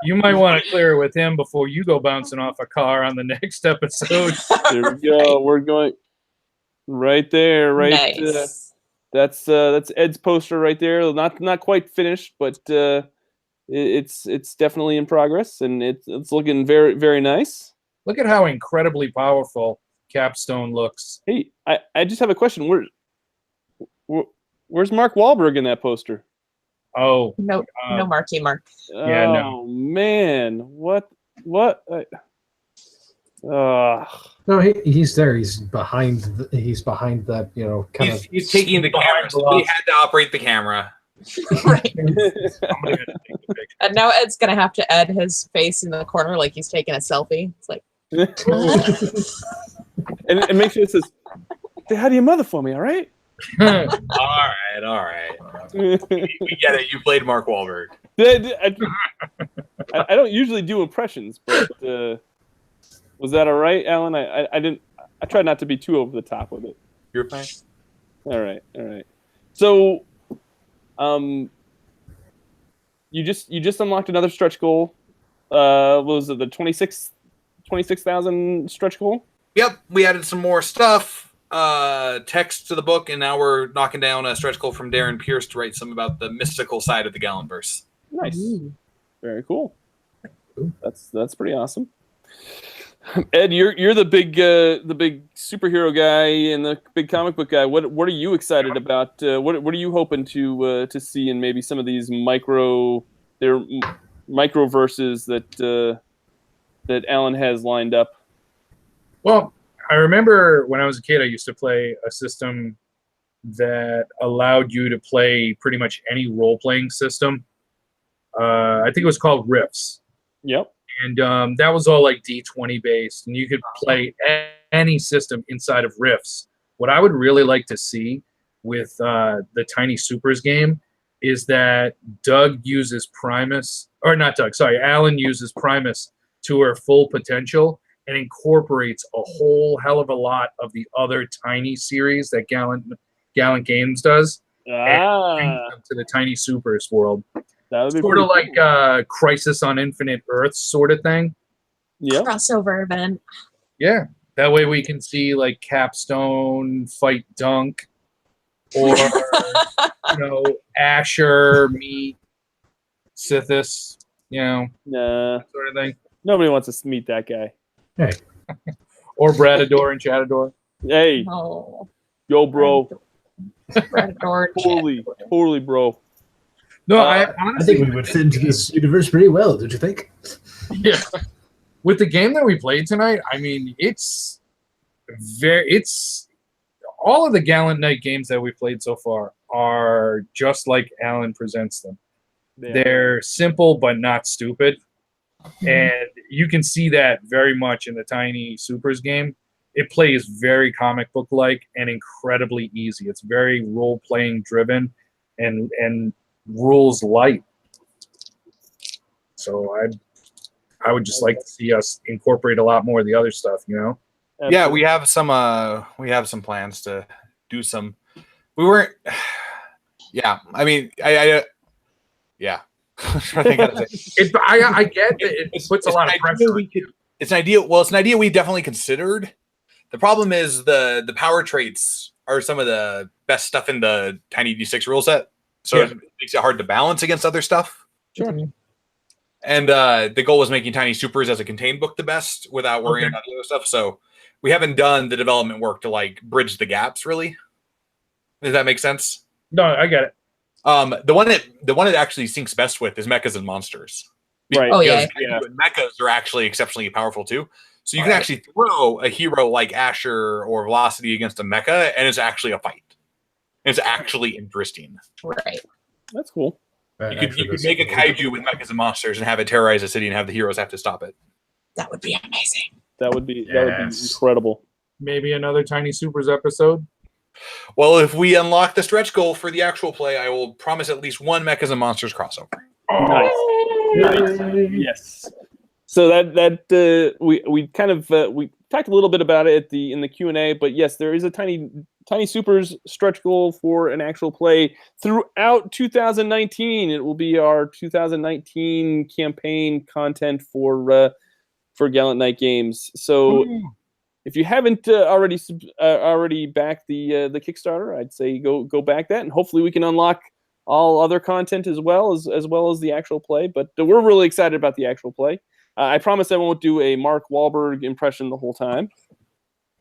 you might want to clear it with him before you go bouncing off a car on the next episode. There we go. We're going right there. Right. Nice. That's Ed's poster right there. Not quite finished, but it's definitely in progress, and it's looking very, very nice. Look at how incredibly powerful Capstone looks. Hey, I just have a question. Where's Mark Wahlberg in that poster? Oh, No Marky Mark. Yeah, oh, no. Man, what? No, he's there. He's behind that, kind of. He's taking the behind camera. the Somebody loss. had to operate the camera. Right. somebody had to take the picture. And now Ed's gonna have to add his face in the corner like he's taking a selfie. It's like and make sure it says, "Say hi to your mother for me, all right?" All right. We get it. You played Mark Wahlberg. I don't usually do impressions, but was that all right, Alan? I didn't. I tried not to be too over the top with it. You're fine. All right. So, you just unlocked another stretch goal. What was it, the 26,000 stretch goal? Yep, we added some more stuff, text to the book, and now we're knocking down a stretch goal from Darren Pierce to write some about the mystical side of the Gallant verse. Nice, very cool. That's pretty awesome. Ed, you're the big superhero guy and the big comic book guy. What are you excited about? What are you hoping to see in maybe some of these micro verses that Alan has lined up? Well, I remember when I was a kid, I used to play a system that allowed you to play pretty much any role-playing system. I think it was called Riffs. Yep. And that was all like D20 based, and you could play any system inside of Riffs. What I would really like to see with the Tiny Supers game is that Alan uses Primus to her full potential and incorporates a whole hell of a lot of the other Tiny series that Gallant Games does and brings them to the Tiny Supers world. That would be Sort of pretty like Crisis on Infinite Earths sort of thing. Yeah. crossover event. Yeah, that way we can see like Capstone fight Dunk, or Asher meet Sithis, Nah, sort of thing, nobody wants to meet that guy. Hey, or Bradador and Chatador. Hey, Oh, yo, bro. Predator. Totally, bro. No, I I honestly think we would fit into this universe pretty well. Don't you think? yeah. With the game that we played tonight, I mean, it's all of the Gallant Knight games that we played so far are just like Alan presents them. Yeah. They're simple but not stupid. And you can see that very much in the Tiny Supers game. It plays very comic book like and incredibly easy. It's very role playing driven and rules light. So I would just like to see us incorporate a lot more of the other stuff, Yeah, we have some plans to do some. We weren't. Yeah, I mean, yeah. I think I get that it puts a lot of pressure. It's an idea. Well, it's an idea we definitely considered. The problem is the power traits are some of the best stuff in the Tiny D6 rule set, so it makes it hard to balance against other stuff. Sure. And the goal was making Tiny Supers as a contained book the best without worrying about the other stuff. So we haven't done the development work to like bridge the gaps. Really, does that make sense? No, I get it. The one that actually syncs best with is mechas and monsters. Right. Oh, yeah. Mechas are actually exceptionally powerful too. So you can actually throw a hero like Asher or Velocity against a mecha, and it's actually a fight. It's actually interesting. Right. That's cool. You could make a kaiju with mechas and monsters and have it terrorize a city and have the heroes have to stop it. That would be amazing. That would be incredible. Maybe another Tiny Supers episode. Well, if we unlock the stretch goal for the actual play, I will promise at least one mechas and monsters crossover. Nice. Yes. So that we kind of we talked a little bit about it in the Q&A, but yes, there is a Tiny Supers stretch goal for an actual play throughout 2019. It will be our 2019 campaign content for Gallant Knight games. So if you haven't already backed the Kickstarter, I'd say go back that, and hopefully we can unlock all other content as well as the actual play. But we're really excited about the actual play. I promise I won't do a Mark Wahlberg impression the whole time,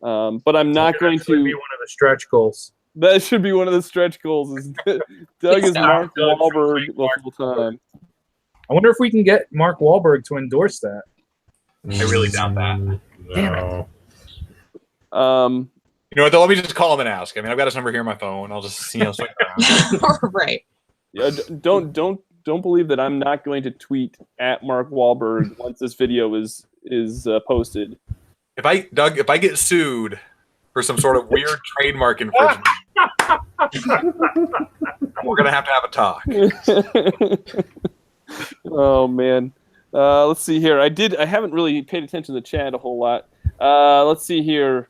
but I'm not going to. Be one of the stretch goals. That should be one of the stretch goals. Is Doug is Mark Wahlberg the whole time. I wonder if we can get Mark Wahlberg to endorse that. I really doubt that. Damn it. You know what? Though, let me just call him and ask. I mean, I've got his number here on my phone. I'll just swing around. Right. Yeah, don't believe that I'm not going to tweet at Mark Wahlberg once this video is posted. If I get sued for some sort of weird trademark infringement, we're gonna have to have a talk. Oh man. Let's see here. I haven't really paid attention to the chat a whole lot. Let's see here.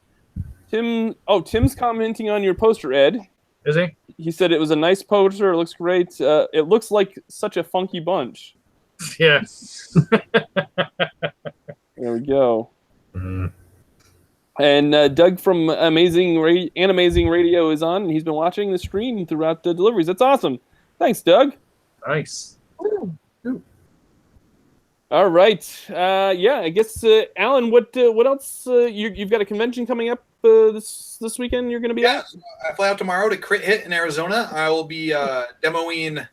Tim's commenting on your poster, Ed. Is he? He said it was a nice poster. It looks great. It looks like such a funky bunch. Yeah. There we go. Mm. And Doug from Amazing Radio is on, and he's been watching the stream throughout the deliveries. That's awesome. Thanks, Doug. Nice. All right. Yeah, I guess Alan, what else? You've got a convention coming up this weekend. You're going to be at? I fly out tomorrow to Crit Hit in Arizona. I will be demoing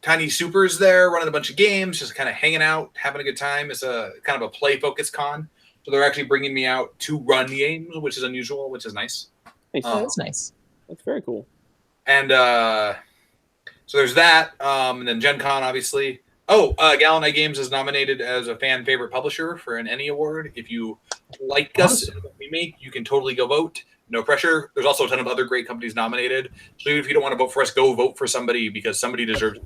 Tiny Supers there, running a bunch of games, just kind of hanging out, having a good time. It's a kind of a play-focused con. So they're actually bringing me out to run games, which is unusual, which is nice. Nice. That's nice. That's very cool. And so there's that. And then Gen Con, obviously. Oh, Gallant Knight Games is nominated as a fan favorite publisher for an Emmy Award. If you like us and what we make, you can totally go vote. No pressure. There's also a ton of other great companies nominated. So even if you don't want to vote for us, go vote for somebody because somebody deserves it.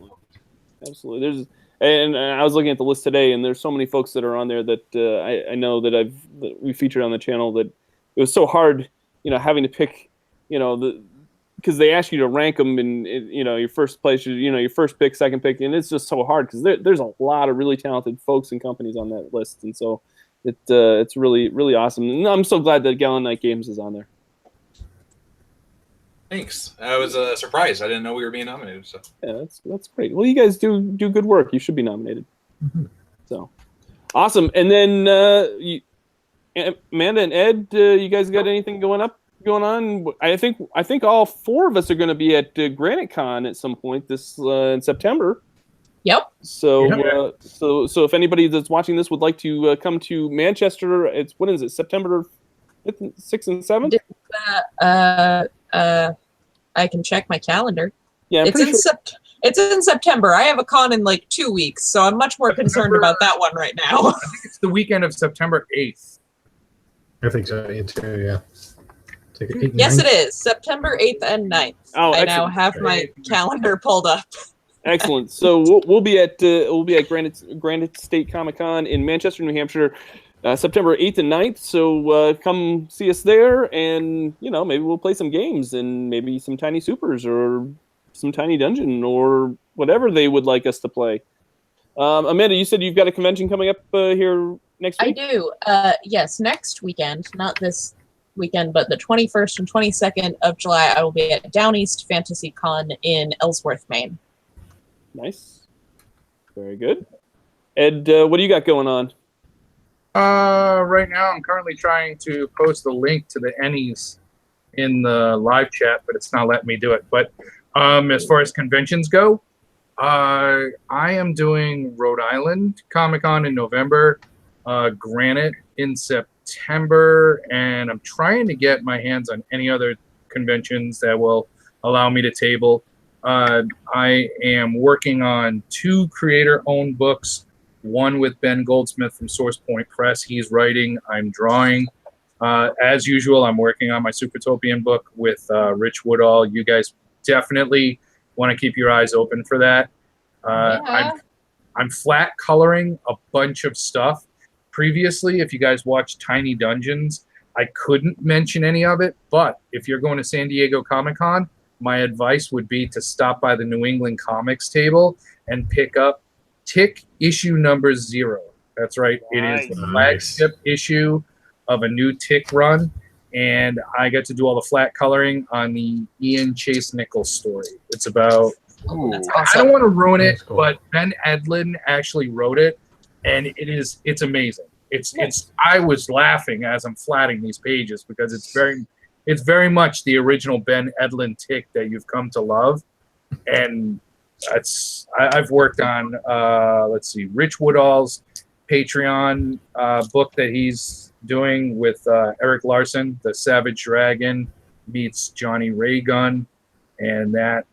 Absolutely. And I was looking at the list today, and there's so many folks that are on there that I know that we featured on the channel that it was so hard, having to pick, because they ask you to rank them in your first place, your first pick, second pick, and it's just so hard because there's a lot of really talented folks and companies on that list, and so It's really really awesome. And I'm so glad that Gallant Night Games is on there. Thanks. I was surprised. I didn't know we were being nominated. So Yeah, that's great. Well, you guys do good work. You should be nominated. Mhm. So awesome. And then Amanda and Ed, you guys got anything going on? I think all four of us are going to be at Granite Con at some point this in September. Yep. So so if anybody that's watching this would like to come to Manchester, what is it? September 5th, 6th, and 7th. I can check my calendar. Yeah, I'm It's pretty in sure. It's in September. I have a con in like 2 weeks, so I'm much more concerned about that one right now. I think it's the weekend of September 8th. I think so. Me too. Yeah. Take it 8 and Yes, 9. it is September 8th and 9th. Oh, I now excellent. have my calendar pulled up. Excellent. So we'll be at Granite State Comic Con in Manchester, New Hampshire, September 8th and 9th. So come see us there, and maybe we'll play some games and maybe some tiny supers or some tiny dungeon or whatever they would like us to play. Amanda, you said you've got a convention coming up here next I week. do. Yes, next weekend, not this weekend, but the 21st and 22nd of July, I will be at Down East Fantasy Con in Ellsworth, Maine. Nice. Very good. Ed, what do you got going on? Right now, I'm currently trying to post a link to the Ennies in the live chat, but it's not letting me do it. But as far as conventions go, I am doing Rhode Island Comic Con in November, Granite in September, and I'm trying to get my hands on any other conventions that will allow me to table. I am working on 2 creator-owned books, one with Ben Goldsmith from Source Point Press. He's writing, I'm drawing. As usual, I'm working on my Supertopian book with Rich Woodall. You guys definitely want to keep your eyes open for that. Yeah. I'm flat coloring a bunch of stuff. Previously, if you guys watched Tiny Dungeons, I couldn't mention any of it, but if you're going to San Diego Comic-Con, my advice would be to stop by the New England Comics table and pick up Tick issue number 0. That's right. It is the flagship issue of a new Tick run, and I get to do all the flat coloring on the Ian Chase Nichols story. It's about... That's I awesome. don't want to ruin it, That's cool. but Ben Edlin actually wrote it, and it's amazing. It's I was laughing as I'm flatting these pages because it's very much the original Ben Edlin Tick that you've come to love, and I've worked on let's see, Rich Woodall's Patreon book that he's doing with Eric Larson, The Savage Dragon meets Johnny Raygun, and that.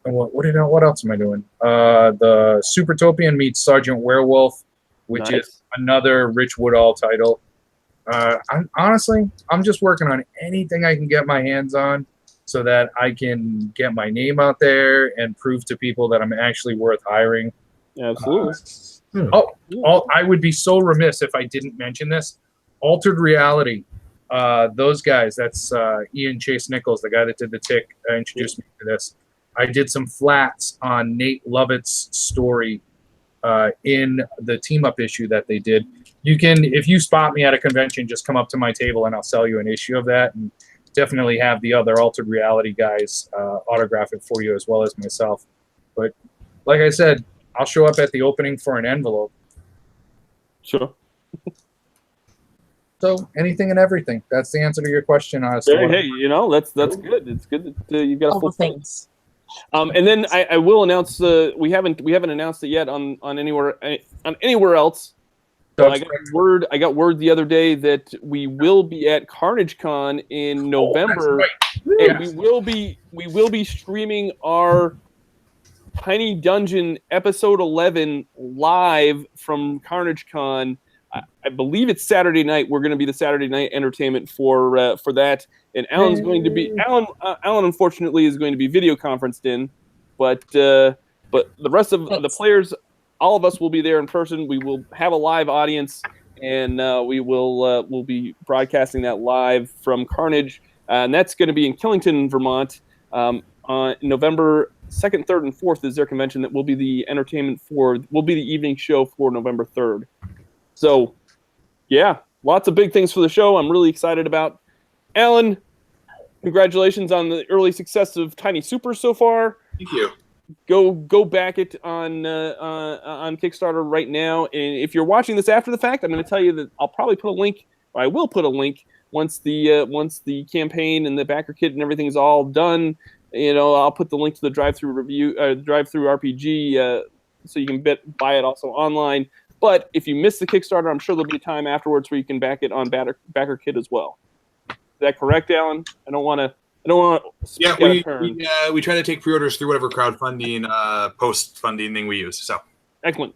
What else am I doing? The Supertopian meets Sergeant Werewolf, which Nice. is another Rich Woodall title. I'm just working on anything I can get my hands on so that I can get my name out there and prove to people that I'm actually worth hiring. Absolutely. I would be so remiss if I didn't mention this. Altered Reality. Those guys, that's Ian Chase Nichols, the guy that did the Tick, introduced me to this. I did some flats on Nate Lovett's story in the team-up issue that they did. You can, if you spot me at a convention, just come up to my table and I'll sell you an issue of that, and definitely have the other Altered Reality guys autograph it for you as well as myself. But like I said, I'll show up at the opening for an envelope. Sure. So anything and everything. That's the answer to your question. Honestly. Hey, that's good. It's good that you've got a All full the things. And then I will announce we haven't announced it yet on anywhere else. So I got word the other day that we will be at Carnage Con in November, and we will be streaming our Tiny Dungeon episode 11 live from Carnage Con. I believe it's Saturday night. We're going to be the Saturday night entertainment for that. And Alan's going to be Alan. Unfortunately, is going to be video conferenced in, but the rest of the players, all of us will be there in person. We will have a live audience, and we'll be broadcasting that live from Carnage, and that's going to be in Killington, Vermont, on November 2nd, 3rd, and 4th is their convention. That will be the entertainment will be the evening show for November 3rd. So Yeah, lots of big things for the show. I'm really excited about. Alan, congratulations on the early success of Tiny Super so far. Thank you. Go back it on Kickstarter right now. And if you're watching this after the fact, I'm going to tell you that I'll probably put a link. Or I will put a link once the campaign and the backer kit and everything is all done. I'll put the link to the drive-through review, drive-through RPG, so you can buy it also online. But if you miss the Kickstarter, I'm sure there'll be a time afterwards where you can back it on backer kit as well. Is that correct, Alan? I don't want to. Yeah, we try to take pre-orders through whatever crowdfunding, post-funding thing we use. So excellent,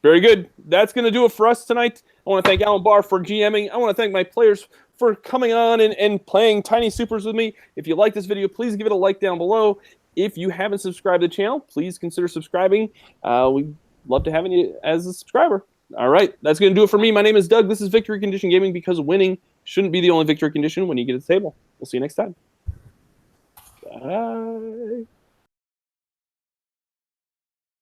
very good. That's going to do it for us tonight. I want to thank Alan Bahr for GMing. I want to thank my players for coming on and playing Tiny Supers with me. If you like this video, please give it a like down below. If you haven't subscribed to the channel, please consider subscribing. We'd love to have you as a subscriber. All right, that's going to do it for me. My name is Doug. This is Victory Condition Gaming, because winning shouldn't be the only victory condition when you get to the table. We'll see you next time. Bye.